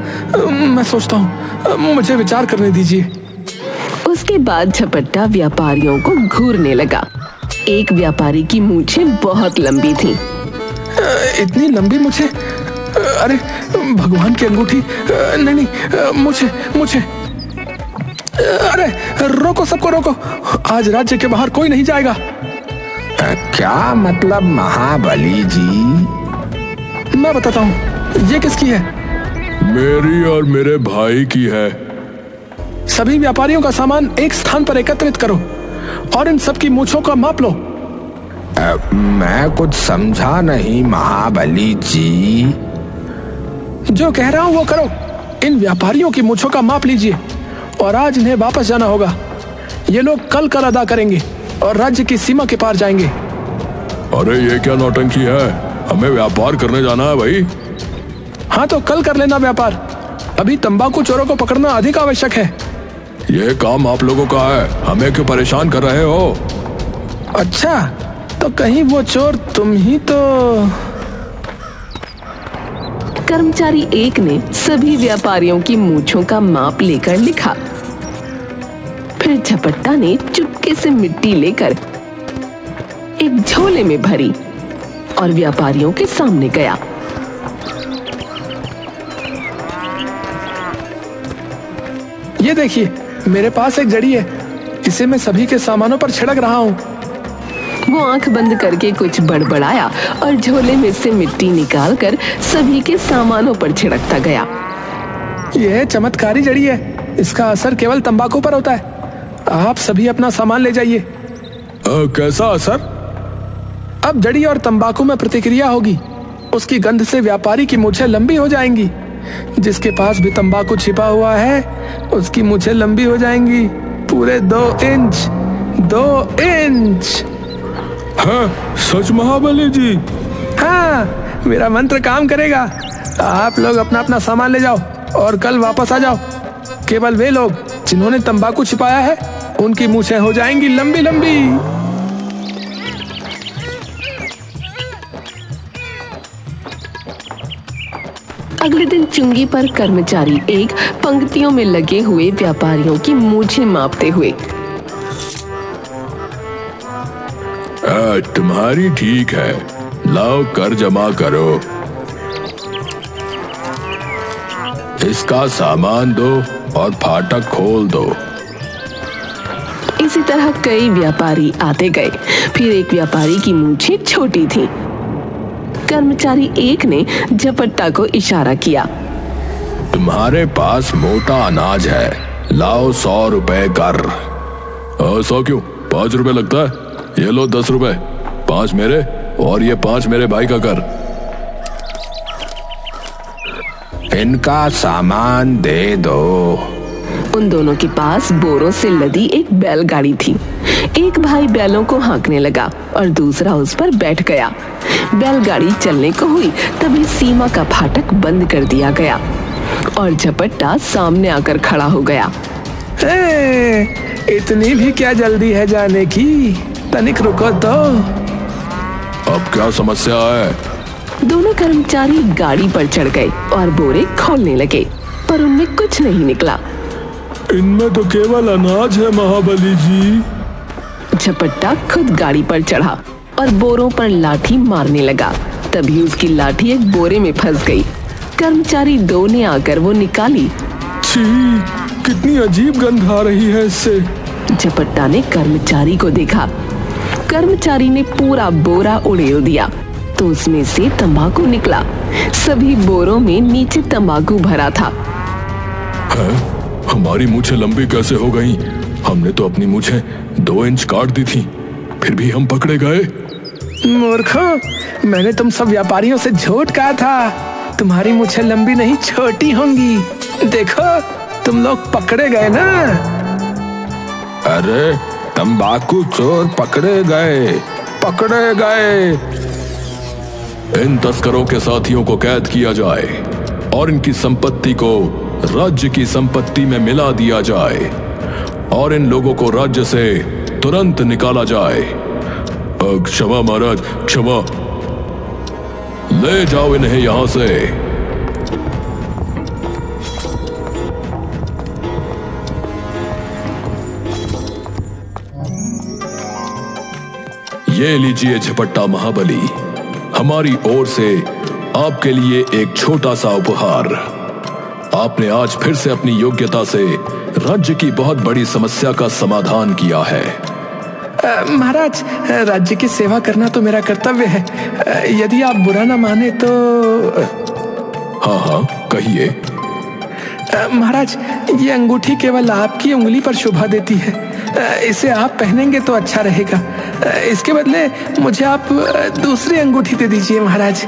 मैं सोचता हूँ, मुझे विचार करने दीजिए। उसके बाद झपट्टा व्यापारियों को घूरने लगा। एक व्यापारी की मूछें बहुत लंबी थीं। इतनी लंबी मूछें? अरे भगवान की अंगूठी। नहीं, मुझे अरे रोको, सबको रोको। आज राज्य के बाहर कोई नहीं जाएगा। क्या मतलब महाबली जी? मैं बताता हूँ। ये किसकी है? मेरी और मेरे भाई की है। सभी व्यापारियों का सामान एक स्थान पर एकत्रित करो और इन सबकी मूछों का माप लो। मैं कुछ समझा नहीं महाबली जी। जो कह रहा हूँ वो करो। इन व्यापारियों की मूछों का माप लीजिए और आज इन्हें वापस जाना होगा। ये लोग कल कर अदा करेंगे और राज्य की सीमा के पार जाएंगे। अरे ये क्या नौटंकी है? हमें व्यापार करने जाना है भाई। हाँ तो कल कर लेना व्यापार। अभी तंबाकू चोरों को पकड़ना अधिक आवश्यक है। ये काम आप लोगों का है, हमें क्यों परेशान कर रहे हो? अच्छा तो कहीं वो चोर तुम ही तो? कर्मचारी 1 ने सभी व्यापारियों की मूंछों का माप लेकर लिखा। फिर झपट्टा ने चुपके से मिट्टी लेकर एक झोले में भरी और व्यापारियों के सामने गया। ये देखिए, मेरे पास एक जड़ी है। इसे मैं सभी के सामानों पर छिड़क रहा हूँ। वो आंख बंद करके कुछ बड़बड़ाया और झोले में से मिट्टी निकालकर सभी के सामानों पर छिड़कता गया। यह चमत्कारी जड़ी है। इसका असर केवल तंबाकू पर होता है। आप सभी अपना सामान ले जाइए। कैसा असर? अब जड़ी और तंबाकू में प्रतिक्रिया होगी। उसकी गंध से व्यापारी की मूछें लंबी हो जाएंगी। जिसके पास भी तंबाकू छिपा हुआ है उसकी मूछें लंबी हो जाएंगी, पूरे 2 इंच। 2 इंच। हाँ, सच महाबली जी? हाँ, मेरा मंत्र काम करेगा। आप लोग अपना अपना सामान ले जाओ और कल वापस आ जाओ। केवल वे लोग जिन्होंने तंबाकू छिपाया है उनकी मूछें हो जाएंगी लंबी लंबी। अगले दिन चुंगी पर कर्मचारी 1 पंक्तियों में लगे हुए व्यापारियों की मूछें मापते हुए, तुम्हारी ठीक है, लाओ कर जमा करो। इसका सामान दो और फाटक खोल दो। इसी तरह कई व्यापारी आते गए। फिर एक व्यापारी की मूछें छोटी थी। कर्मचारी 1 ने झपट्टा को इशारा किया। तुम्हारे पास मोटा अनाज है, लाओ 100 रुपए कर। 100 क्यों? 5 रुपए लगता है। ये लो 10 रुपए, 5 मेरे और ये 5 मेरे भाई का कर। इनका सामान दे दो। उन दोनों के पास बोरों से लदी एक बैलगाड़ी थी। एक भाई बैलों को हाँकने लगा और दूसरा उस पर बैठ गया। बैलगाड़ी चलने को हुई तभी सीमा का फाटक बंद कर दिया गया और झपट्टा सामने आकर खड़ा हो गया। इतनी भी क्या जल्दी है जाने की? तनिक रुको तो। अब क्या समस्या है? दोनों कर्मचारी गाड़ी पर चढ़ गए और बोरे खोलने लगे, पर उनमें कुछ नहीं निकला। इनमें तो केवल अनाज है महाबली जी। झपट्टा खुद गाड़ी पर चढ़ा और बोरों पर लाठी मारने लगा। तभी उसकी लाठी एक बोरे में फंस गई। कर्मचारी 2 ने आकर वो निकाली। छी, कितनी अजीब गंध आ रही है इससे। झपट्टा ने कर्मचारी को देखा। कर्मचारी ने पूरा बोरा उड़ेल दिया तो उसमें से तंबाकू निकला। सभी बोरों में नीचे तंबाकू भरा था। हमारी मूछें लंबी कैसे हो गईं? हमने तो अपनी मूछें 2 इंच काट दी थी, फिर भी हम पकड़े गए। मूर्खों, मैंने तुम सब व्यापारियों से झूठ कहा था। तुम्हारी मूछें लंबी नहीं छोटी होंगी। देखो, तुम लोग पकड़े गए ना। अरे तंबाकू चोर पकड़े गए। इन तस्करों के साथियों को कैद किया जाए और इनकी संपत्ति को राज्य की संपत्ति में मिला दिया जाए और इन लोगों को राज्य से तुरंत निकाला जाए। क्षमा महाराज, क्षमा। ले जाओ इन्हें यहां से। ये लीजिए झपट्टा महाबली, हमारी ओर से आपके लिए एक छोटा सा उपहार। आपने आज फिर से अपनी योग्यता से राज्य की बहुत बड़ी समस्या का समाधान किया है। महाराज, राज्य की सेवा करना तो मेरा कर्तव्य है। यदि आप बुरा ना माने तो। हाँ, कहिए। महाराज, ये अंगूठी केवल आपकी उंगली पर शोभा देती है। इसे आप पहनेंगे तो अच्छा रहेगा। इसके बदले मुझे आप दूसरी अंगूठी दे दीजिए महाराज।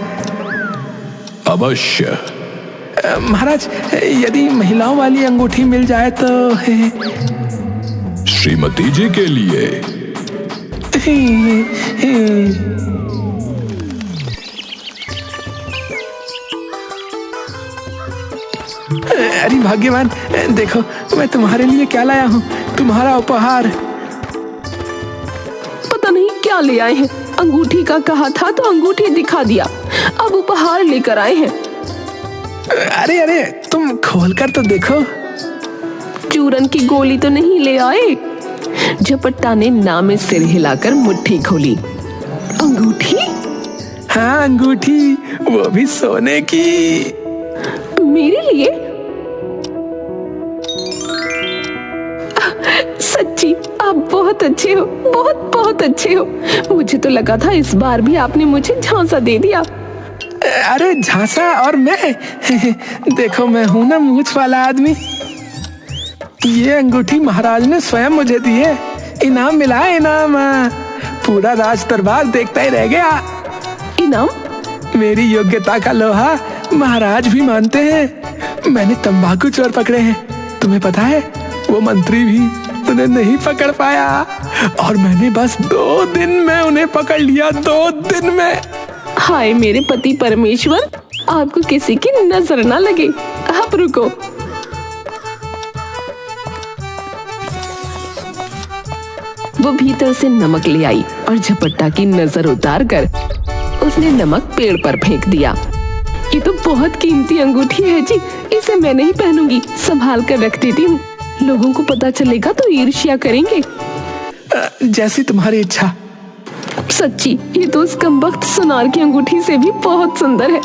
अवश्य। महाराज, यदि महिलाओं वाली अंगूठी मिल जाए तो। श्रीमती जी के लिए। अरे भाग्यवान, देखो मैं तुम्हारे लिए क्या लाया हूँ। तुम्हारा उपहार। पता नहीं क्या ले आए हैं। अंगूठी का कहा था तो अंगूठी दिखा दिया, अब उपहार लेकर आए हैं। अरे तुम खोलकर तो देखो। चूरन की गोली तो नहीं ले आए? झपट्टा ने ना में सिर हिलाकर मुट्ठी खोली। अंगूठी? हाँ, अंगूठी, वो भी सोने की। मेरे लिए? सच्ची आप बहुत अच्छे हो, बहुत अच्छे हो। मुझे तो लगा था इस बार भी आपने मुझे झांसा दे दिया। अरे झांसा और मैं देखो, मैं हूं ना मूंछ वाला आदमी। ये अंगूठी महाराज ने स्वयं मुझे दी है। इनाम मिला है, इनाम। पूरा राज दरबार देखता ही रह गया। इनाम? मेरी योग्यता का लोहा महाराज भी मानते हैं। मैंने तंबाकू चोर पकड़े हैं। तुम्हें पता है, वो मंत्री भी उन्हें नहीं पकड़ पाया और मैंने बस 2 दिन में उन्हें पकड़ लिया। 2 दिन में। हाय मेरे पति परमेश्वर, आपको किसी की नजर ना लगे। आप रुको। वो भीतर से नमक ले आई और झपट्टा की नजर उतार कर उसने नमक पेड़ पर फेंक दिया। ये तो बहुत कीमती अंगूठी है जी, इसे मैं नहीं पहनूंगी, संभाल कर रख देती हूँ। लोगों को पता चलेगा तो ईर्ष्या करेंगे। जैसी तुम्हारी इच्छा। सच्ची, ये तो उस कमबख्त सुनार की अंगूठी से भी बहुत सुंदर है।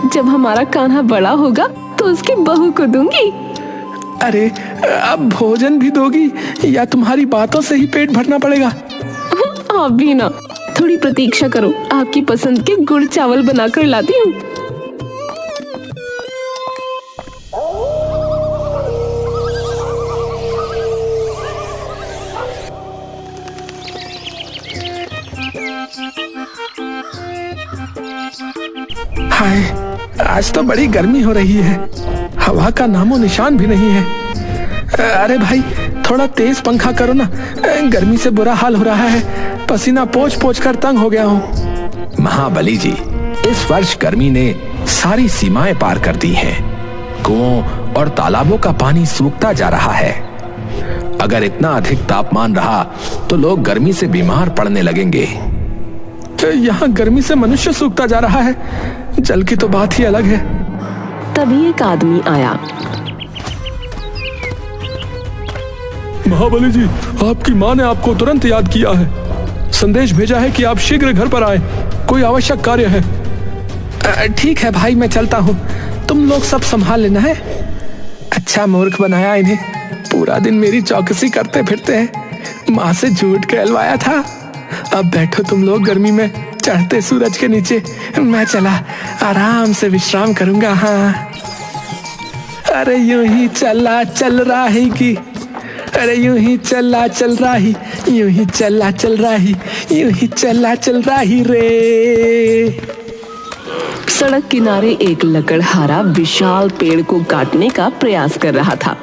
जब हमारा कान्हा बड़ा होगा तो उसकी बहू को दूंगी। अरे अब भोजन भी दोगी या तुम्हारी बातों से ही पेट भरना पड़ेगा? आप भी ना, थोड़ी प्रतीक्षा करो, आपकी पसंद के गुड़ चावल बनाकर लाती हूँ। हाय, आज तो बड़ी गर्मी हो रही है। हवा का नामो निशान भी नहीं है। अरे भाई, थोड़ा तेज पंखा करो ना, गर्मी से बुरा हाल हो रहा है। पसीना पोंछ पोंछ कर तंग हो गया हूँ। महाबली जी, इस वर्ष गर्मी ने सारी सीमाएं पार कर दी हैं। कुओं और तालाबों का पानी सूखता जा रहा है। अगर इतना अधिक तापमान रहा तो लोग गर्मी से बीमार पड़ने लगेंगे। यहाँ गर्मी से मनुष्य सूखता जा रहा है, जल की तो बात ही अलग है। तभी एक आदमी आया। महाबली जी, आपकी माँ ने आपको तुरंत याद किया है। संदेश भेजा है कि आप शीघ्र घर पर आए, कोई आवश्यक कार्य है। ठीक है भाई, मैं चलता हूँ, तुम लोग सब संभाल लेना है। अच्छा मूर्ख बनाया इन्हें, पूरा दिन मेरी चौकसी करते फिरते हैं। माँ से झूठ कहलवाया था। अब बैठो तुम लोग गर्मी में चढ़ते सूरज के नीचे, मैं चला आराम से विश्राम करूंगा। हाँ, अरे यूं ही चला चल रहा है कि, अरे यूं ही चला चल रहा ही, यूं ही चला चल रहा ही, यूं ही चला चल रहा ही रे। सड़क किनारे एक लकड़हारा विशाल पेड़ को काटने का प्रयास कर रहा था।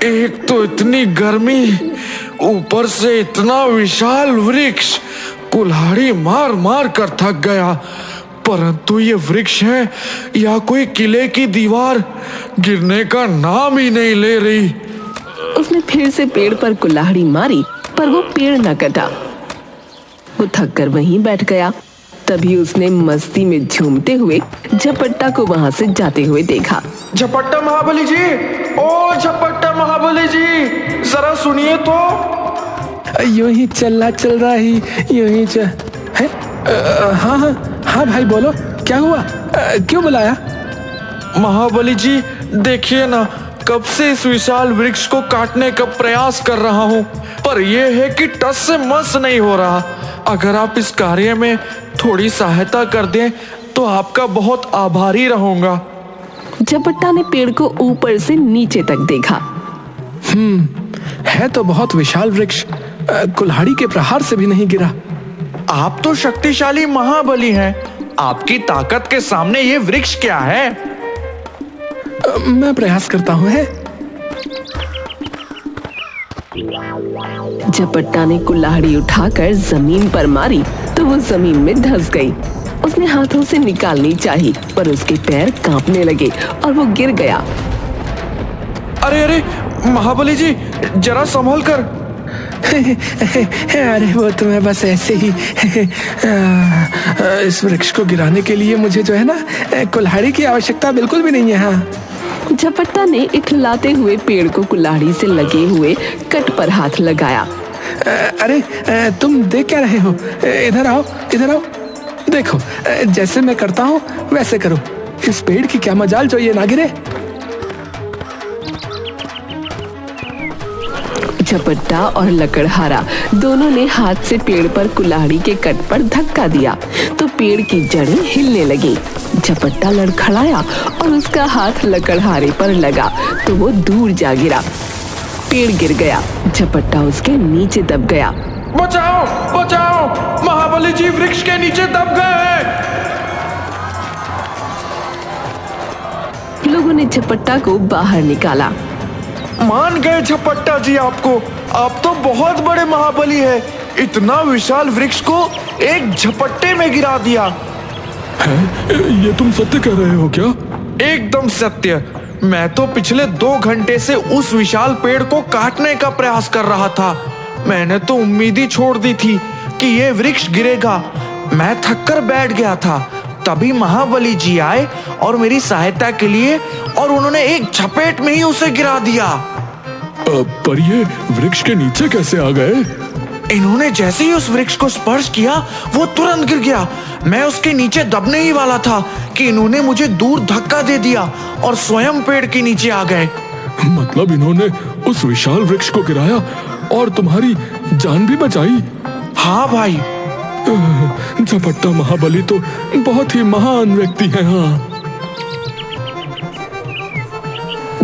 एक तो इतनी गर्मी, ऊपर से इतना विशाल वृक्ष, कुल्हाड़ी मार मार कर थक गया। परंतु ये वृक्ष है या कोई किले की दीवार, गिरने का नाम ही नहीं ले रही। उसने फिर से पेड़ पर कुल्हाड़ी मारी, पर वो पेड़ न कटा। वो थक कर वहीं बैठ गया। तभी उसने मस्ती में झूमते हुए झपट्टा को वहां से जाते हुए देखा। झपट्टा महाबली जी, ओ झपट्टा महाबली जी, जरा सुनिए तो। यूं ही चला चल रहा ही, यूं ही है? हाँ हाँ हाँ भाई बोलो, क्या हुआ? क्यों बुलाया? महाबली जी देखिए ना, कब से इस विशाल वृक्ष को काटने का प्रयास कर रहा हूँ, पर यह है कि टस से मस नहीं हो रहा। अगर आप इस कार्य में थोड़ी सहायता कर दें तो आपका बहुत आभारी रहूंगा। झपट्टा ने पेड़ को ऊपर से नीचे तक देखा। है तो बहुत विशाल वृक्ष, कुल्हाड़ी के प्रहार से भी नहीं गिरा। आप तो शक्तिशाली महाबली हैं, आपकी ताकत के सामने ये वृक्ष क्या है? मैं प्रयास करता हूँ। है झपट्टा ने कुल्हाड़ी उठाकर जमीन पर मारी तो वो जमीन में धंस गई। उसने हाथों से निकालनी चाही, पर उसके पैर कांपने लगे और वो गिर गया। अरे अरे महाबली जी, जरा संभल कर। अरे वो तो मैं बस ऐसे ही इस वृक्ष को गिराने के लिए मुझे जो है ना, कुल्हाड़ी की आवश्यकता बिल्कुल भी नहीं है। हाँ, झपट्टा ने इठलाते हुए पेड़ को कुल्हाड़ी से लगे हुए कट पर हाथ लगाया। अरे तुम देख क्या रहे हो? इधर आओ, इधर आओ। देखो, जैसे मैं करता हूँ वैसे करो। इस पेड़ की क्या मजाल जो ये ना गिरे। झपट्टा और लकड़हारा दोनों ने हाथ से पेड़ पर कुल्हाड़ी के कट पर धक्का दिया तो पेड़ की जड़ें हिलने लगी। झपट्टा लड़खड़ाया और उसका हाथ लकड़हारे पर लगा तो वो दूर जा गिरा। पेड़ गिर गया। झपट्टा उसके नीचे दब गया। बचाओ बचाओ, महाबली जी वृक्ष के नीचे दब गए। लोगों ने झपट्टा को बाहर निकाला। मान गए झपट्टा जी आपको, आप तो बहुत बड़े महाबली है। इतना विशाल वृक्ष को एक झपट्टे में गिरा दिया। ये तुम सत्य कह रहे हो क्या? एकदम सत्य। मैं तो पिछले 2 घंटे से उस विशाल पेड़ को काटने का प्रयास कर रहा था। मैंने तो उम्मीद ही छोड़ दी थी कि ये वृक्ष गिरेगा। मैं थक कर बैठ गया था। तभी महाबली जी आए और मेरी सहायता के लिए, और उन्होंने एक झपेट में ही उसे गिरा दिया। पर ये वृक्ष के नीचे कैसे आ गए? इन्होंने जैसे ही उस वृक्ष को स्पर्श किया वो तुरंत गिर गया। मैं उसके नीचे दबने ही वाला था कि इन्होंने मुझे दूर धक्का दे दिया और स्वयं पेड़ के नीचे आ गए। मतलब इन्होंने उस विशाल वृक्ष को गिराया और तुम्हारी जान भी बचाई? हाँ भाई। झपट्टा महाबली तो बहुत ही महान व्यक्ति है। हाँ,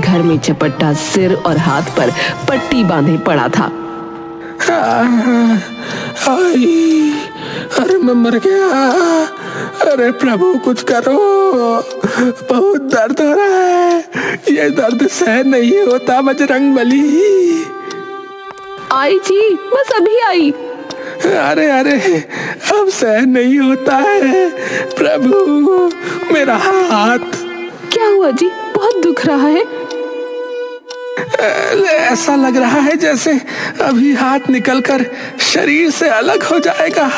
घर में झपट्टा सिर और हाथ पर पट्टी बांधे पड़ा था। अरे मैं मर गया। अरे प्रभु कुछ करो, बहुत दर्द हो रहा है। ये दर्द सहन नहीं होता बजरंगबली। आई जी, बस अभी आई। अरे अरे अब सहन नहीं होता है प्रभु, मेरा हाथ। क्या हुआ जी, बहुत दुख रहा है? ऐसा लग रहा है जैसे अभी हाथ निकलकर शरीर से अलग हो जाएगा।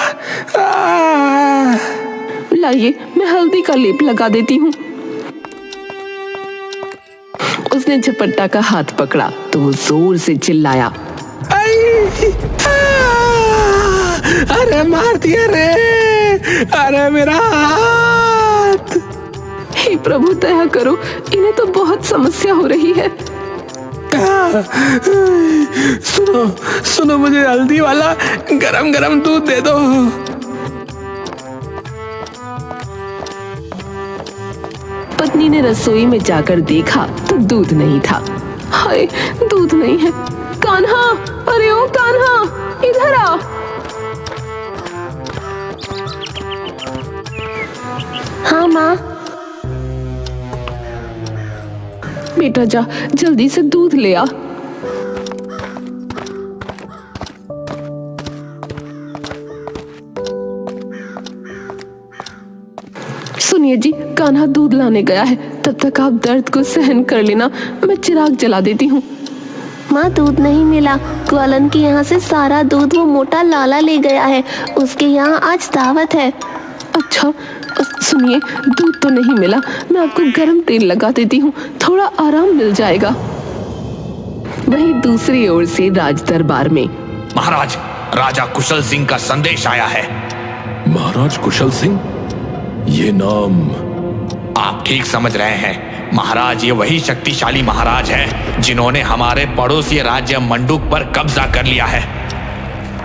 लाइए, मैं हल्दी का लेप लगा देती हूँ। उसने झपट्टा का हाथ पकड़ा तो वो जोर से चिल्लाया, अरे मार दिया रे, अरे मेरा हाथ। हे प्रभु दया करो, इन्हें तो बहुत समस्या हो रही है। सुनो सुनो, मुझे हल्दी वाला गरम गरम दूध दे दो। पत्नी ने रसोई में जाकर देखा तो दूध नहीं था। हाय, दूध नहीं है। कान्हा, अरे ओ कान्हा, इधर आ। हाँ माँ। बेटा जा, जल्दी से दूध ले आ। सुनिए जी, कान्हा दूध लाने गया है, तब तक आप दर्द को सहन कर लेना, मैं चिराग जला देती हूँ। माँ, दूध नहीं मिला। ग्वालन के यहाँ से सारा दूध वो मोटा लाला ले गया है। उसके यहाँ आज दावत है। अच्छा, सुनिए, दूध तो नहीं मिला, मैं आपको गर्म तेल लगा देती हूँ, थोड़ा आराम मिल जाएगा। वहीं दूसरी ओर से राज दरबार में, महाराज, राजा कुशल सिंह का संदेश आया है। महाराज कुशल सिंह? ये नाम आप ठीक समझ रहे हैं महाराज, ये वही शक्तिशाली महाराज है जिन्होंने हमारे पड़ोसी राज्य मंडूक पर कब्जा कर लिया है।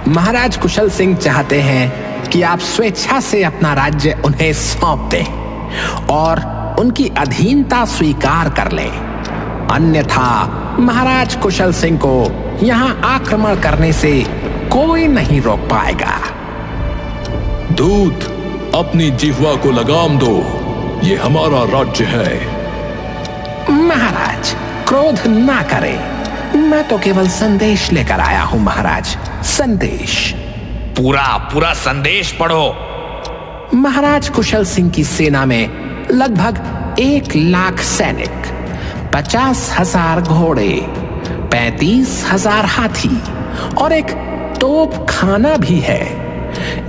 महाराज कुशल सिंह चाहते हैं कि आप स्वेच्छा से अपना राज्य उन्हें सौंप दें और उनकी अधीनता स्वीकार कर लें, अन्यथा महाराज कुशल सिंह को यहाँ आक्रमण करने से कोई नहीं रोक पाएगा। दूत, अपनी जिह्वा को लगाम दो, ये हमारा राज्य है। महाराज, क्रोध ना करें, मैं तो केवल संदेश लेकर आया हूं महाराज, संदेश। पूरा संदेश पढ़ो। महाराज कुशल सिंह की सेना में लगभग 1 लाख सैनिक, 50,000 घोड़े, 35,000 हाथी और एक तोपखाना भी है।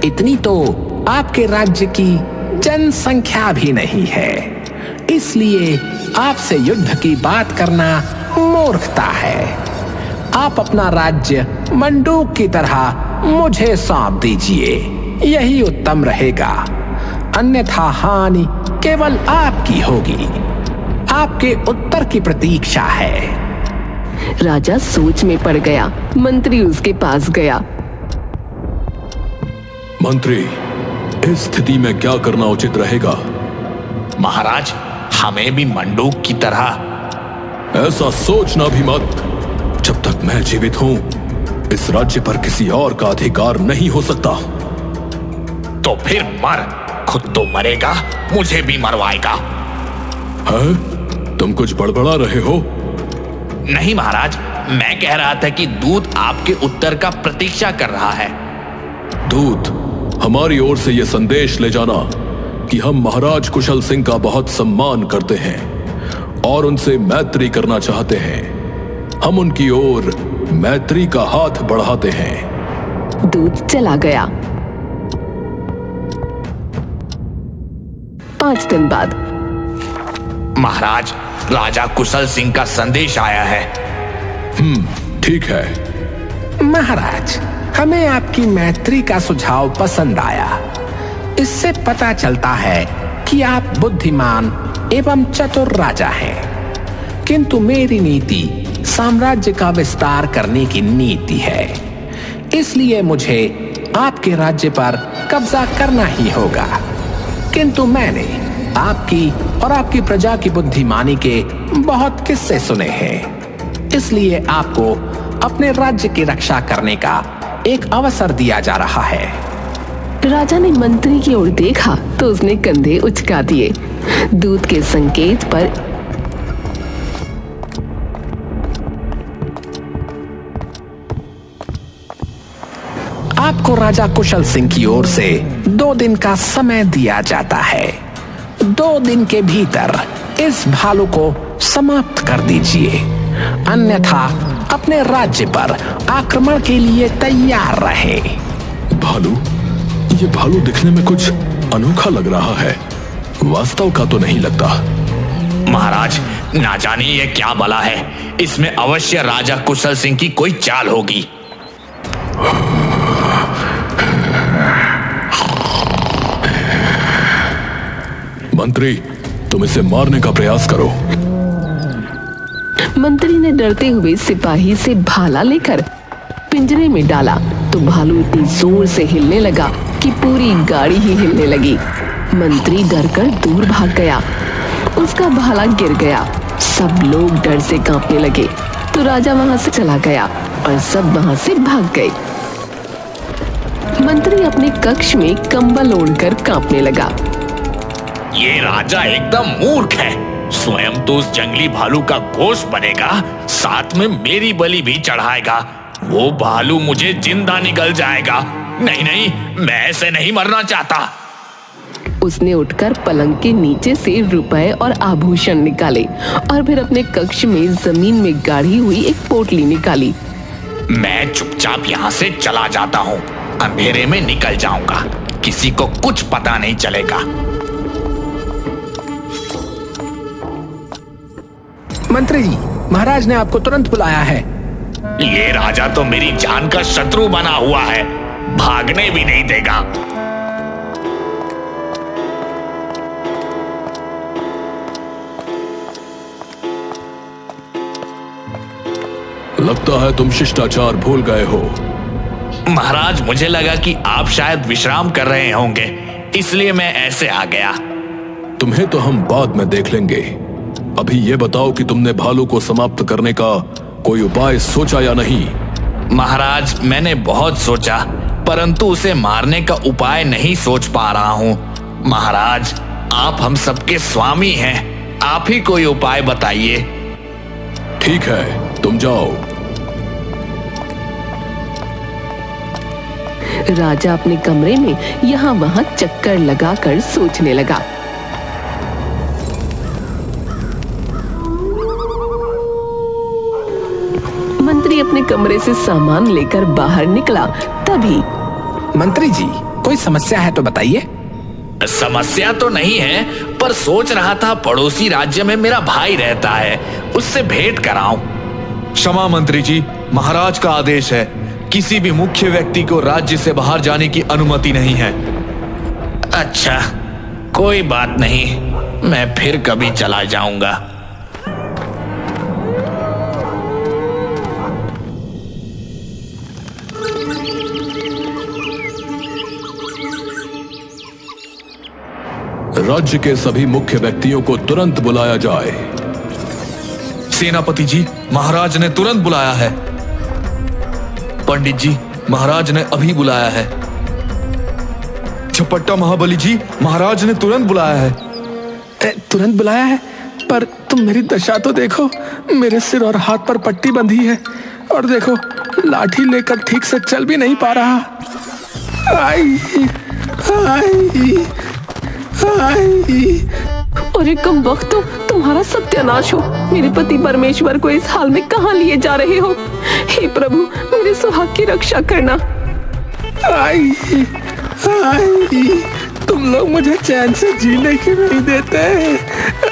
इतनी तो आपके राज्य की जनसंख्या भी नहीं है, इसलिए आपसे युद्ध की बात करना मूर्खता है। आप अपना राज्य मंडूक की तरह मुझे सौंप दीजिए, यही उत्तम रहेगा, अन्यथा हानि केवल आपकी होगी। आपके उत्तर की प्रतीक्षा है। राजा सोच में पड़ गया। मंत्री उसके पास गया। मंत्री, इस स्थिति में क्या करना उचित रहेगा? महाराज, हमें भी मंडूक की तरह। ऐसा सोचना भी मत। जब तक मैं जीवित हूं, इस राज्य पर किसी और का अधिकार नहीं हो सकता। तो फिर मर, खुद तो मरेगा, मुझे भी मरवाएगा। है? तुम कुछ बड़बड़ा रहे हो? नहीं महाराज, मैं कह रहा था कि दूत आपके उत्तर का प्रतीक्षा कर रहा है। दूत, हमारी ओर से यह संदेश ले जाना कि हम महाराज कुशल सिंह का बहुत सम्मान करते हैं और उनसे मैत्री करना चाहते हैं। हम उनकी ओर मैत्री का हाथ बढ़ाते हैं। दूत चला गया। 5 दिन बाद, महाराज, राजा कुशल सिंह का संदेश आया है। ठीक है। महाराज, हमें आपकी मैत्री का सुझाव पसंद आया। इससे पता चलता है कि आप बुद्धिमान एवं चतुर राजा हैं, किंतु मेरी नीति साम्राज्य का विस्तार करने की नीति है। इसलिए मुझे आपके राज्य पर कब्जा करना ही होगा। किंतु मैंने आपकी और आपकी प्रजा की बुद्धिमानी के बहुत किस्से सुने हैं, इसलिए आपको अपने राज्य की रक्षा करने का एक अवसर दिया जा रहा है। राजा ने मंत्री की ओर देखा तो उसने कंधे उचका दिए। दूत के संकेत पर आपको राजा कुशल सिंह की ओर से 2 दिन का समय दिया जाता है। 2 दिन के भीतर इस भालू को समाप्त कर दीजिए, अन्यथा अपने राज्य पर आक्रमण के लिए तैयार रहे। भालू, ये भालू दिखने में कुछ अनोखा लग रहा है, वास्तव का तो नहीं लगता। महाराज, ना जाने ये क्या बला है, इसमें अवश्य राजा कुशल सिंह की कोई चाल होगी। मंत्री, तुम इसे मारने का प्रयास करो। मंत्री ने डरते हुए सिपाही से भाला लेकर पिंजरे में डाला तो भालू इतनी जोर से हिलने लगा कि पूरी गाड़ी ही हिलने लगी। मंत्री डरकर दूर भाग गया, उसका भाला गिर गया। सब लोग डर से कांपने लगे तो राजा वहां से चला गया और सब वहां से भाग गए। मंत्री अपने कक्ष में कंबल ओढ़कर कांपने लगा। ये राजा एकदम मूर्ख है, स्वयं तो उस जंगली भालू का गोश्त बनेगा, साथ में मेरी बलि भी चढ़ाएगा। वो भालू मुझे जिंदा निगल जाएगा। नहीं नहीं, मैं ऐसे नहीं मरना चाहता। उसने उठकर पलंग के नीचे से रुपए और आभूषण निकाले और फिर अपने कक्ष में जमीन में गाड़ी हुई एक पोटली निकाली। मैं चुपचाप यहाँ से चला जाता हूँ, अंधेरे में निकल जाऊंगा, किसी को कुछ पता नहीं चलेगा। मंत्री जी, महाराज ने आपको तुरंत बुलाया है। ये राजा तो मेरी जान का शत्रु बना हुआ है, भागने भी नहीं देगा। लगता है तुम शिष्टाचार भूल गए हो। महाराज, मुझे लगा कि आप शायद विश्राम कर रहे होंगे, इसलिए मैं ऐसे आ गया। तुम्हें तो हम बाद में देख लेंगे। अभी ये बताओ कि तुमने भालू को समाप्त करने का कोई उपाय सोचा या नहीं? महाराज, मैंने बहुत सोचा, परंतु उसे मारने का उपाय नहीं सोच पा रहा हूँ। महाराज, आप हम सबके स्वामी हैं, आप ही कोई उपाय बताइए। ठीक है, तुम जाओ। राजा अपने कमरे में यहाँ वहां चक्कर लगाकर सोचने लगा। मंत्री अपने कमरे से सामान लेकर बाहर निकला, तभी मंत्री जी, कोई समस्या है तो बताइए। समस्या तो नहीं है, पर सोच रहा था पड़ोसी राज्य में मेरा भाई रहता है, उससे भेंट कराऊं। क्षमा मंत्री जी, महाराज का आदेश है, किसी भी मुख्य व्यक्ति को राज्य से बाहर जाने की अनुमति नहीं है। अच्छा, कोई बात नहीं, मैं फिर कभी चला जाऊंगा। राज्य के सभी मुख्य व्यक्तियों को तुरंत बुलाया जाए। सेनापति जी, महाराज ने तुरंत बुलाया है। पंडित जी, महाराज ने अभी बुलाया है। झपट्टा महाबली जी, महाराज ने तुरंत बुलाया है। तुरंत बुलाया है? पर तुम मेरी दशा तो देखो, मेरे सिर और हाथ पर पट्टी बंधी है और देखो लाठी लेकर ठीक से चल भी नहीं पा रहा। आई, आई, आई। अरे कम वक्त, तुम्हारा सत्यानाश हो। मेरे पति परमेश्वर को इस हाल में कहाँ लिए जा रहे हो? हे प्रभु, मेरे सुहाग की रक्षा करना। आई, आई, तुम लोग मुझे चैन से जीने की नहीं देते।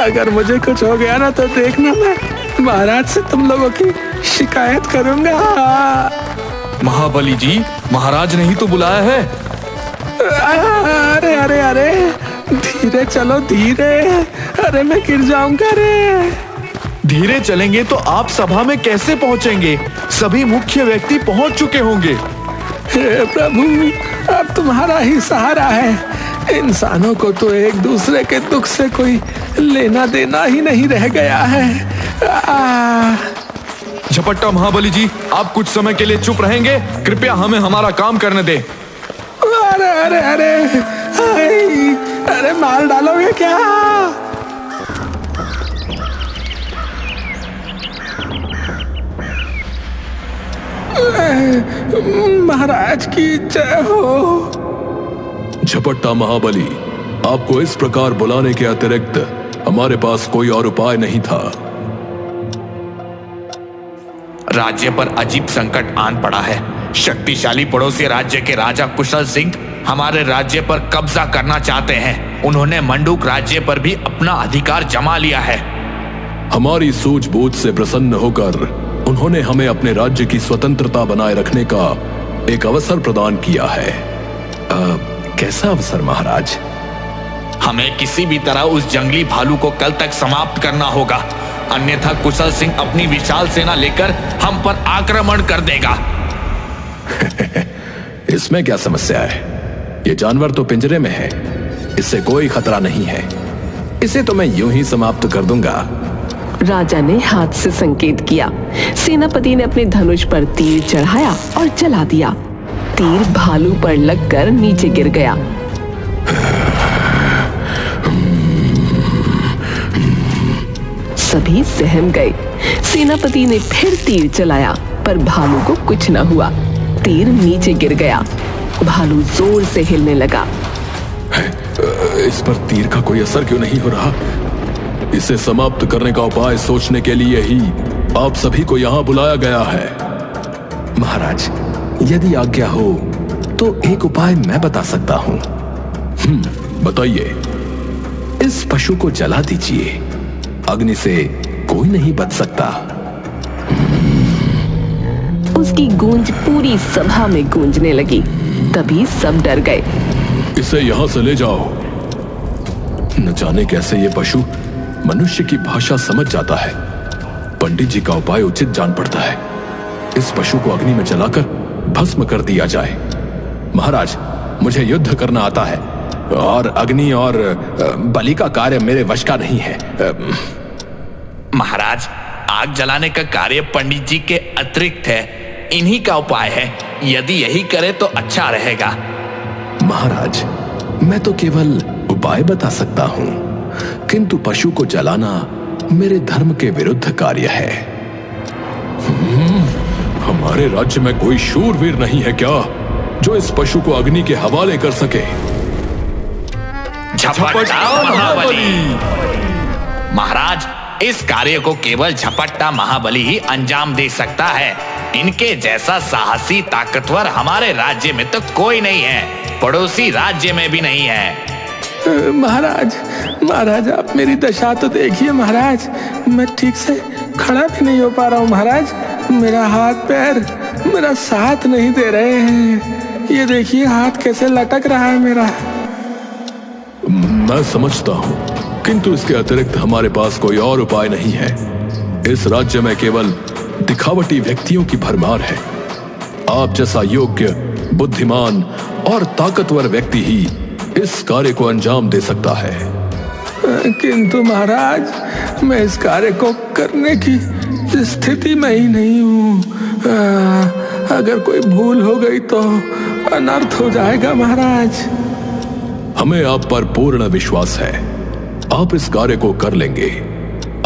अगर मुझे कुछ हो गया ना तो देखना, मैं महाराज से तुम लोगों की शिकायत करूंगा। महाबली जी, महाराज ने ही तो बुलाया है। अरे अरे अरे, धीरे चलो धीरे, अरे मैं गिर जाऊंगा रे। धीरे चलेंगे तो आप सभा में कैसे पहुंचेंगे? सभी मुख्य व्यक्ति पहुंच चुके होंगे। हे प्रभु, अब तुम्हारा ही सहारा है। इंसानों को तो एक दूसरे के दुख से कोई लेना देना ही नहीं रह गया है। झपट्टा महाबली जी, आप कुछ समय के लिए चुप रहेंगे? कृपया हमें हमारा काम करने दें। अरे अरे अरे, अरे मार डालोगे क्या? महाराज की जय हो। झपट्टा महाबली, आपको इस प्रकार बुलाने के अतिरिक्त हमारे पास कोई और उपाय नहीं था। राज्य पर अजीब संकट आन पड़ा है। शक्तिशाली पड़ोसी राज्य के राजा कुशल सिंह हमारे राज्य पर कब्जा करना चाहते हैं। उन्होंने मंडूक राज्य पर भी अपना अधिकार जमा लिया है। हमारी सूझबूझ से प्रसन्न होकर उन्होंने हमें अपने राज्य की स्वतंत्रता बनाए रखने का एक अवसर प्रदान किया है। कैसा अवसर महाराज? हमें किसी भी तरह उस जंगली भालू को कल तक समाप्त करना होगा, अन्यथा कुशल सिंह अपनी विशाल सेना लेकर हम पर आक्रमण कर देगा। इसमें क्या समस्या है? ये जानवर तो पिंजरे में है, इससे कोई खतरा नहीं है। इसे तो मैं यूं ही समाप्त कर दूंगा। राजा ने हाथ से संकेत किया। सेनापति ने अपने धनुष पर तीर चढ़ाया और चला दिया। तीर भालू पर लगकर नीचे गिर गया। सभी सहम गए। सेनापति ने फिर तीर चलाया, पर भालू को कुछ न हुआ। तीर नीचे गिर गया। भालू जोर से हिलने लगा। इस पर तीर का कोई असर क्यों नहीं हो रहा? इसे समाप्त करने का उपाय सोचने के लिए ही आप सभी को यहाँ बुलाया गया है। महाराज, यदि आज्ञा हो तो एक उपाय मैं बता सकता हूँ। बताइए। इस पशु को जला दीजिए, अग्नि से कोई नहीं बच सकता। उसकी गूंज पूरी सभा में गूंजने लगी। तभी सब डर गए। इसे यहाँ से ले जाओ। न जाने कैसे ये पशु मनुष्य की भाषा समझ जाता है। पंडित जी का उपाय उचित जान पड़ता है। इस पशु को अग्नि में जलाकर भस्म कर दिया जाए। महाराज, मुझे युद्ध करना आता है और अग्नि और बलि का कार्य मेरे वश का नहीं है। महाराज, आग जलाने का कार्य पंडित जी के अतिरिक्त है। इन्हीं का उपाय है। यदि यही करे तो अच्छा रहेगा। महाराज, मैं तो केवल उपाय बता सकता हूं, किंतु पशु को जलाना मेरे धर्म के विरुद्ध कार्य है। हमारे राज्य में कोई शूरवीर नहीं है क्या जो इस पशु को अग्नि के हवाले कर सके? झपट्टा महाबली। महाराज, इस कार्य को केवल झपट्टा महाबली ही अंजाम दे सकता है। इनके जैसा साहसी ताकतवर हमारे राज्य में तो कोई नहीं है, पड़ोसी राज्य में भी नहीं है। महाराज आप मेरी दशा तो देखिए महाराज। मैं ठीक से खड़ा भी नहीं हो पा रहा हूँ महाराज। मेरा हाथ पैर मेरा साथ नहीं दे रहे हैं। ये देखिए हाथ कैसे लटक रहा है मेरा। मैं समझता हूँ, किंतु इसके अतिरिक्त हमारे पास कोई और उपाय नहीं है। इस राज्य में केवल दिखावटी व्यक्तियों की भरमार है। आप जैसा योग्य, बुद्धिमान और ताकतवर व्यक्ति ही इस कार्य को अंजाम दे सकता है। किंतु महाराज, मैं इस कार्य को करने की स्थिति में ही नहीं हूँ। अगर कोई भूल हो गई तो अनर्थ हो जाएगा महाराज। हमें आप पर पूर्ण विश्वास है। आप इस कार्य को कर लेंगे।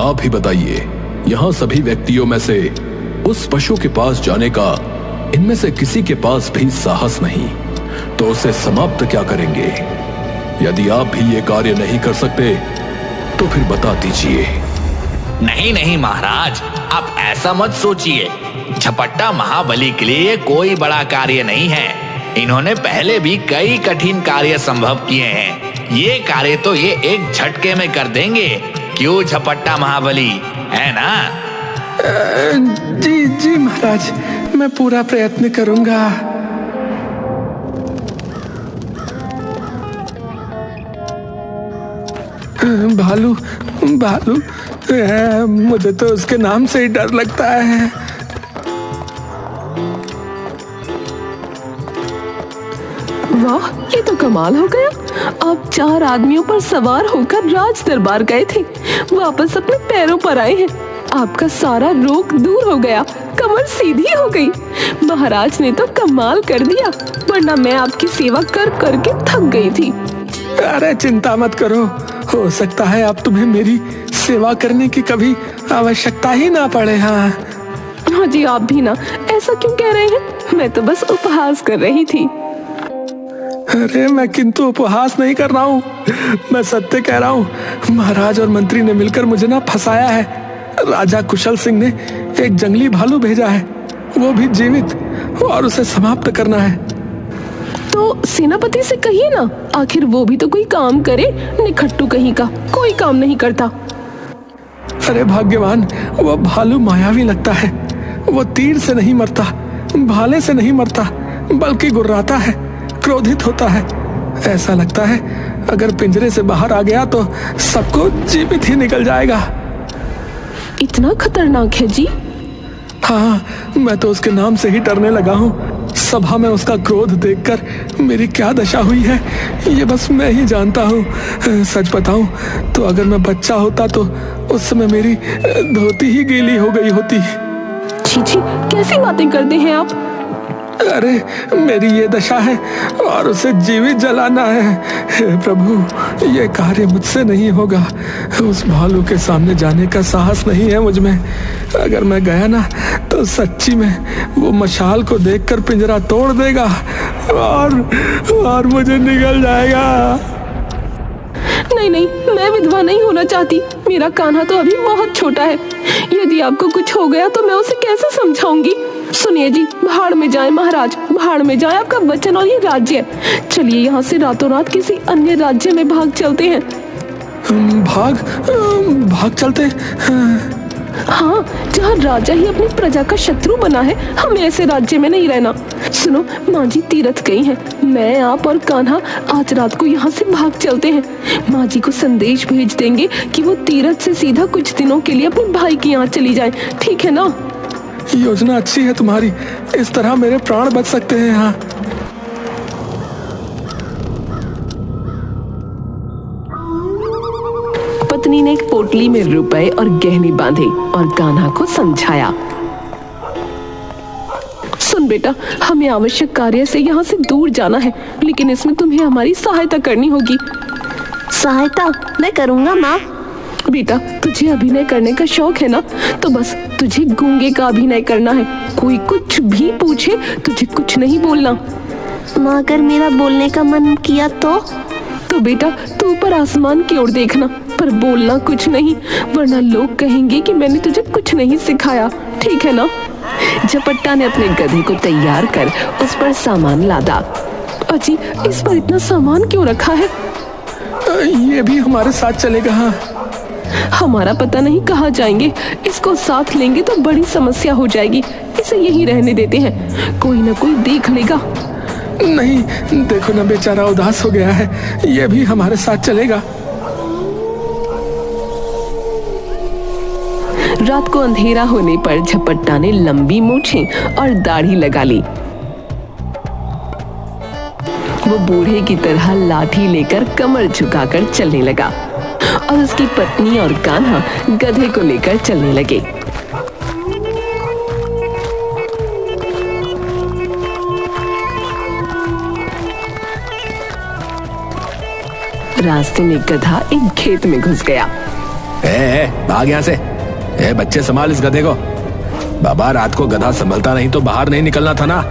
आप ही बताइए, यहाँ सभी व्यक्तियों में से उस पशु के पास जाने का इनमें से किसी के पास भी साहस नहीं, तो उसे समाप्त क्या करेंगे? यदि आप भी ये कार्य नहीं कर सकते तो फिर बता दीजिए। नहीं महाराज, आप ऐसा मत सोचिए। झपट्टा महाबली के लिए कोई बड़ा कार्य नहीं है। इन्होंने पहले भी कई कठिन कार्य संभव किए हैं। ये कार्य तो ये एक झटके में कर देंगे। क्यों झपट्टा महाबली, है ना? जी महाराज, मैं पूरा प्रयत्न करूंगा। भालू, मुझे तो उसके नाम से ही डर लगता है। वाह, ये तो कमाल हो गया। आप 4 आदमियों पर सवार होकर राज दरबार गए थे, वापस अपने पैरों पर आए हैं। आपका सारा रोग दूर हो गया, कमर सीधी हो गई। महाराज ने तो कमाल कर दिया, वरना मैं आपकी सेवा कर करके थक गई थी। अरे चिंता मत करो, हो सकता है अब तुम्हें मेरी सेवा करने की कभी आवश्यकता ही ना पड़े। हाँ जी, आप भी ना ऐसा क्यों कह रहे हैं? मैं तो बस उपहास कर रही थी। अरे मैं किंतु उपहास नहीं कर रहा हूँ, मैं सत्य कह रहा हूँ। महाराज और मंत्री ने मिलकर मुझे ना फंसाया है। राजा कुशल सिंह ने एक जंगली भालू भेजा है, वो भी जीवित, और उसे समाप्त करना है। तो सेनापति से कहिए ना, आखिर वो भी तो कोई काम करे। निखट्टू कहीं का कोई काम नहीं करता। अरे भाग्यवान, वो भालू मायावी लगता है। वो तीर से नहीं मरता, भाले से नहीं मरता, बल्कि गुर्राता है, क्रोधित होता है। ऐसा लगता है अगर पिंजरे से बाहर आ गया तो सबको जीवित ही निकल जाएगा। इतना खतरनाक है जी? हाँ, मैं तो उसके नाम से ही डरने लगा हूँ। सभा में उसका क्रोध देखकर मेरी क्या दशा हुई है, ये बस मैं ही जानता हूँ। सच बताऊं तो अगर मैं बच्चा होता तो उस समय मेरी धोती ही गीली हो गई होती। छी छी, कैसी बातें करते हैं आप? अरे मेरी ये दशा है और उसे जीवित जलाना है। हे प्रभु, ये कार्य मुझसे नहीं होगा। उस भालू के सामने जाने का साहस नहीं है मुझ में। अगर मैं गया ना तो सच्ची में वो मशाल को देखकर पिंजरा तोड़ देगा और मुझे निगल जाएगा। नहीं नहीं, मैं विधवा नहीं होना चाहती। मेरा कान्हा तो अभी बहुत छोटा है। यदि आपको कुछ हो गया तो मैं उसे कैसे समझाऊंगी? सुनिए जी, भाड़ में जाए महाराज, भाड़ में जाए आपका वचन और ये राज्य। चलिए यहाँ से रातों रात किसी अन्य राज्य में भाग चलते हैं। भाग चलते? हाँ, जहाँ राजा ही अपनी प्रजा का शत्रु बना है, हमें ऐसे राज्य में नहीं रहना। सुनो, माँ जी तीरथ गई हैं। मैं, आप और कान्हा आज रात को यहाँ से भाग चलते हैं। माँ जी को संदेश भेज देंगे कि वो तीरथ से सीधा कुछ दिनों के लिए अपने भाई के यहाँ चली जाए। ठीक है ना? योजना अच्छी है तुम्हारी। इस तरह मेरे प्राण बच सकते हैं। यहाँ पत्नी ने एक पोटली में रुपए और गहने बांधे और कान्हा को समझाया। सुन बेटा, हमें आवश्यक कार्य से यहाँ से दूर जाना है, लेकिन इसमें तुम्हें हमारी सहायता करनी होगी। सहायता मैं करूँगा माँ। बेटा, तुझे अभिनय करने का शौक है ना, तो बस तुझे गूंगे का अभिनय करना है। कोई कुछ भी पूछे तुझे कुछ नहीं बोलना। माँ, अगर मेरा बोलने का मन किया तो बेटा तू ऊपर आसमान की ओर देखना, पर बोलना कुछ नहीं, वरना लोग कहेंगे कि मैंने तुझे कुछ नहीं सिखाया। ठीक है ना? झपट्टा ने अपने गधे को तैयार कर उस पर सामान लादा। अजी, इस पर इतना सामान क्यों रखा है? ये भी हमारे साथ चलेगा? हमारा पता नहीं कहाँ जाएंगे। इसको साथ लेंगे तो बड़ी समस्या हो जाएगी। इसे यहीं रहने देते हैं, कोई ना कोई देख लेगा। नहीं, देखो ना, बेचारा उदास हो गया है। ये भी हमारे साथ चलेगा। रात को अंधेरा होने पर झपट्टा ने लंबी मूछें और दाढ़ी लगा ली। वो बूढ़े की तरह लाठी लेकर कमर झुकाकर चलने लगा और उसकी पत्नी और कान्हा गधे को लेकर चलने लगे। रास्ते में गधा एक खेत में घुस गया। भाग यहाँ से। बच्चे संभाल इस गधे को। बाबा, रात को गधा संभलता नहीं तो बाहर नहीं निकलना था ना।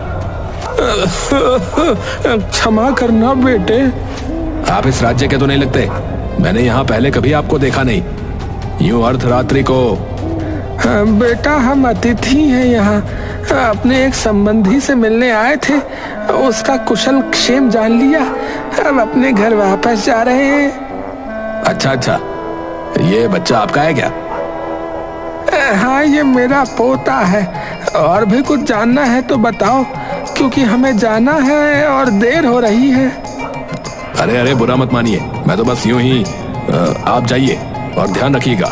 क्षमा करना बेटे। आप इस राज्य के तो नहीं लगते। मैंने यहाँ पहले कभी आपको देखा नहीं। यूं अर्धरात्रि को। बेटा, हम अतिथि हैं यहाँ। अपने एक संबंधी से मिलने आए थे, उसका कुशल क्षेम जान लिया। हम अपने घर वापस जा रहे हैं। अच्छा, ये बच्चा आपका है क्या? हाँ, ये मेरा पोता है। और भी कुछ जानना है तो बताओ, क्योंकि हमें जाना है और देर हो रही है। अरे बुरा मत मानिए, मैं तो बस यूं ही। आप जाइए और ध्यान रखिएगा।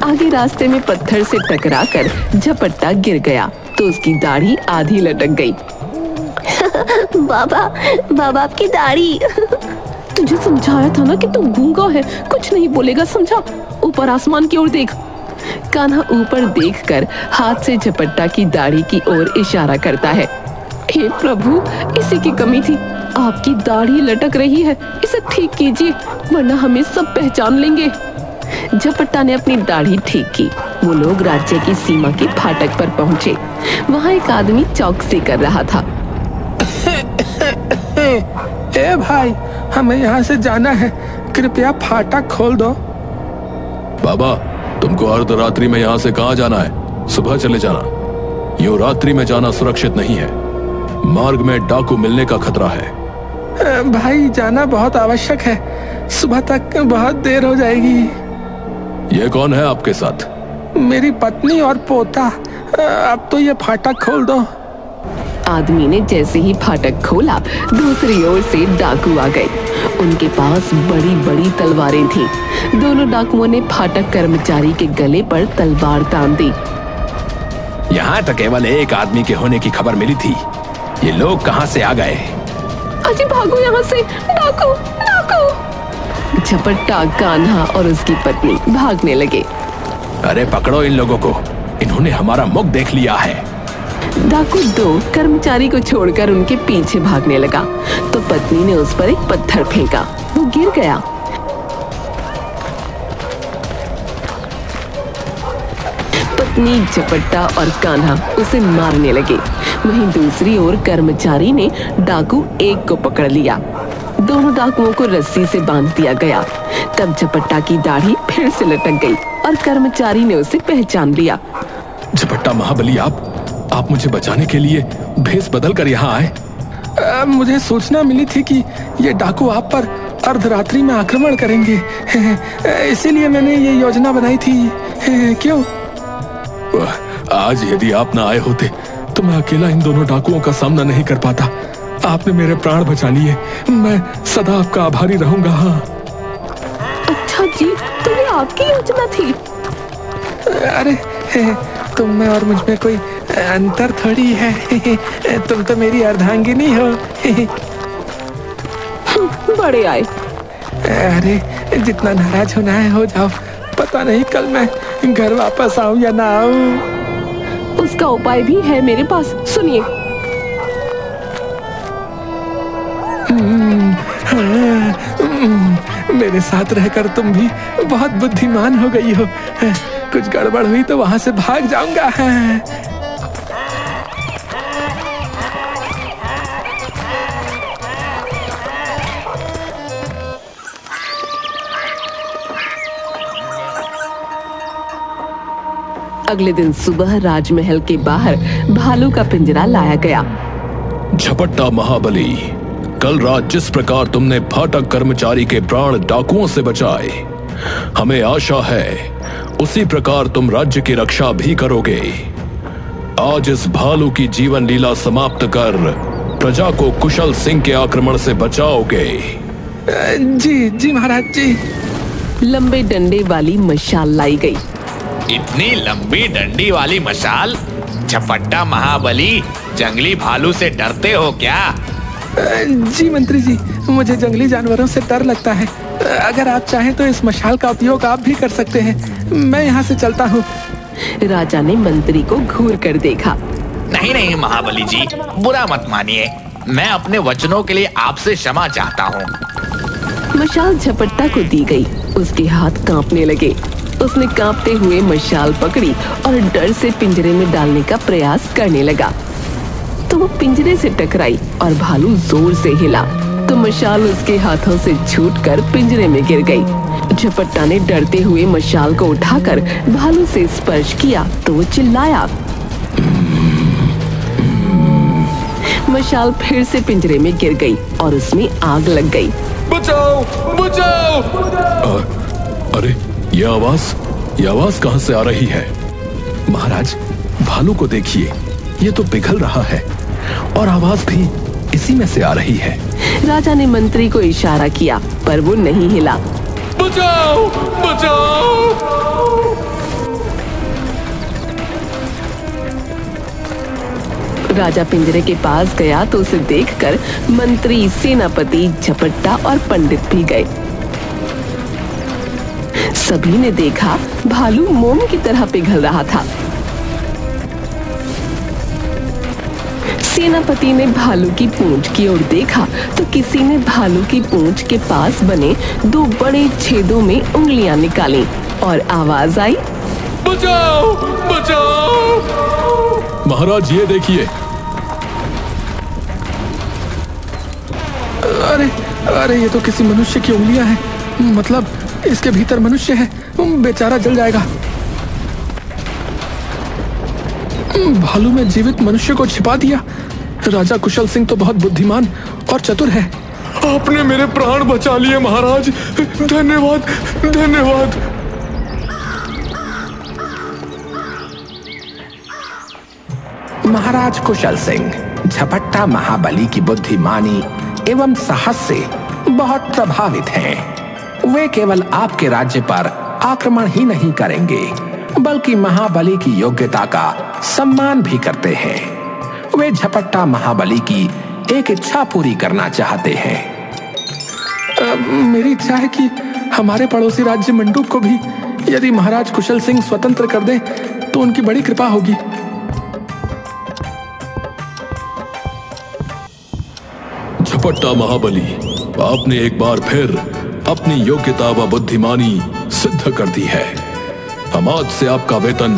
आगे रास्ते में पत्थर से टकराकर झपट्टा गिर गया तो उसकी दाढ़ी आधी लटक गई। बाबा आपकी दाढ़ी। तुझे समझाया था ना कि तू गूंगा है, कुछ नहीं बोलेगा, समझा? ऊपर आसमान की ओर देख। कान्हा ऊपर देखकर हाथ से झपट्टा की दाढ़ी की ओर इशारा करता है। हे प्रभु, इसी की कमी थी। आपकी दाढ़ी लटक रही है, इसे ठीक कीजिए, वरना हमें सब पहचान लेंगे। झपट्टा ने अपनी दाढ़ी ठीक की। वो लोग राज्य की सीमा के फाटक पर पहुंचे। वहां एक आदमी चौकसी कर रहा था। ए भाई, हमें यहाँ से जाना है, कृपया फाटक खोल दो। बाबा, तुमको अर्धरात्रि में यहाँ से कहाँ जाना है? सुबह चले जाना। यूं रात्रि में जाना सुरक्षित नहीं है। मार्ग में डाकू मिलने का खतरा है। भाई, जाना बहुत आवश्यक है, सुबह तक बहुत देर हो जाएगी। ये कौन है आपके साथ? मेरी पत्नी और पोता। अब तो ये फाटक खोल दो। आदमी ने जैसे ही फाटक खोला, दूसरी ओर से डाकू आ गए। उनके पास बड़ी बड़ी तलवारें थीं। दोनों डाकुओं ने फाटक कर्मचारी के गले पर तलवार तान दी। यहाँ तो केवल एक आदमी के होने की खबर मिली थी। ये लोग कहाँ से आ गए? अजी भागो यहाँ से, डाकू डाकू। झपट्टा, कान्हा और उसकी पत्नी भागने लगे। अरे पकड़ो इन लोगों को, इन्होंने हमारा मुख देख लिया है। डाकू 2 कर्मचारी को छोड़कर उनके पीछे भागने लगा तो पत्नी ने उस पर एक पत्थर फेंका। वो गिर गया। पत्नी, झपट्टा और कान्हा उसे मारने लगे। वहीं दूसरी ओर कर्मचारी ने डाकू 1 को पकड़ लिया। दोनों डाकुओं को रस्सी से बांध दिया गया। तब झपट्टा की दाढ़ी फिर से लटक गई और कर्मचारी ने उसे पहचान लिया। झपट्टा महाबली, आप मुझे बचाने के लिए भेष बदल कर यहाँ आए? मुझे सूचना मिली थी कि ये डाकू आप पर अर्धरात्रि में आक्रमण करेंगे, इसीलिए मैंने ये योजना बनाई थी। क्यों? आज यदि आप ना आए होते तो मैं अकेला इन दोनों डाकुओं का सामना नहीं कर पाता। आपने मेरे प्राण बचा लिए, मैं सदा आपका आभारी रहूंगा। हाँ। अच्छा जी, तो ये आपकी योजना थी? अरे, तुम में और मुझ में कोई अंतर थोड़ी है। तुम तो मेरी अर्धांगिनी हो। बड़े आए। अरे, जितना नाराज होना है हो जाओ। पता नहीं कल मैं घर वापस आऊं या ना आऊं। उसका उपाय भी है मेरे पास, सुनिए। मेरे साथ रहकर तुम भी बहुत बुद्धिमान हो गई हो। कुछ गड़बड़ हुई तो वहां से भाग जाऊंगा। अगले दिन सुबह राजमहल के बाहर भालू का पिंजरा लाया गया। झपट्टा महाबली, कल रात जिस प्रकार तुमने फाटक कर्मचारी के प्राण डाकुओं से बचाए, हमें आशा है उसी प्रकार तुम राज्य की रक्षा भी करोगे। आज इस भालू की जीवन लीला समाप्त कर प्रजा को कुशल सिंह के आक्रमण से बचाओगे। जी जी महाराज जी। लंबे डंडे वाली मशाल लाई गई। इतनी लंबी डंडी वाली मशाल? झपट्टा महाबली, जंगली भालू से डरते हो क्या? जी मंत्री जी, मुझे जंगली जानवरों से डर लगता है। अगर आप चाहें तो इस मशाल का उपयोग आप भी कर सकते हैं। मैं यहाँ से चलता हूँ। राजा ने मंत्री को घूर कर देखा। नहीं नहीं महाबली जी, बुरा मत मानिए। मैं अपने वचनों के लिए आपसे क्षमा चाहता हूँ। मशाल झपट्टा को दी गई। उसके हाथ कांपने लगे। उसने कांपते हुए मशाल पकड़ी और डर से पिंजरे में डालने का प्रयास करने लगा तो वो पिंजरे से टकराई और भालू जोर से हिला तो मशाल उसके हाथों से छूटकर पिंजरे में गिर गई। झपट्टा ने डरते हुए मशाल को उठाकर भालू से स्पर्श किया तो वो चिल्लाया। मशाल फिर से पिंजरे में गिर गई और उसमें आग लग गई। बचाओ, बचाओ! अरे, ये आवाज कहां से आ रही है? महाराज, भालू को देखिए, ये तो पिघल रहा है और आवाज भी इसी में से आ रही है। राजा ने मंत्री को इशारा किया पर वो नहीं हिला। बचाओ, बचाओ! राजा पिंजरे के पास गया तो उसे देखकर मंत्री, सेनापति, झपट्टा और पंडित भी गए। सभी ने देखा भालू मोम की तरह पिघल रहा था। सेनापति ने भालू की पूंछ की ओर देखा तो किसी ने भालू की पूंछ के पास बने 2 बड़े छेदों में उंगलियां निकाली और आवाज आई, बचाओ, बचाओ! महाराज, ये देखिए। अरे ये तो किसी मनुष्य की उंगलियां हैं, मतलब इसके भीतर मनुष्य है, बेचारा जल जाएगा। भालू में जीवित मनुष्य को छिपा दिया। राजा कुशल सिंह तो बहुत बुद्धिमान और चतुर है। आपने मेरे प्राण बचा लिए महाराज, धन्यवाद धन्यवाद। महाराज कुशल सिंह झपट्टा महाबली की बुद्धिमानी एवं साहस से बहुत प्रभावित हैं। वे केवल आपके राज्य पर आक्रमण ही नहीं करेंगे, बल्कि महाबली की योग्यता का सम्मान भी करते हैं। वे झपट्टा महाबली की एक इच्छा पूरी करना चाहते हैं। मेरी इच्छा है कि हमारे पड़ोसी राज्य मंडूक को भी यदि महाराज कुशल सिंह स्वतंत्र कर दें तो उनकी बड़ी कृपा होगी। झपट्टा महाबली, आपने एक बार फिर अपनी योग्यता व बुद्धिमानी सिद्ध कर दी है। हम आज से आपका वेतन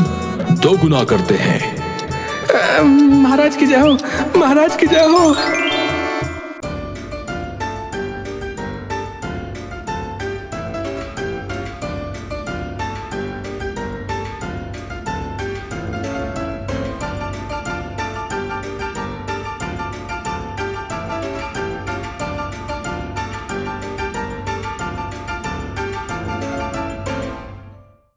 2 गुना करते हैं। महाराज की जय हो, महाराज की जय हो।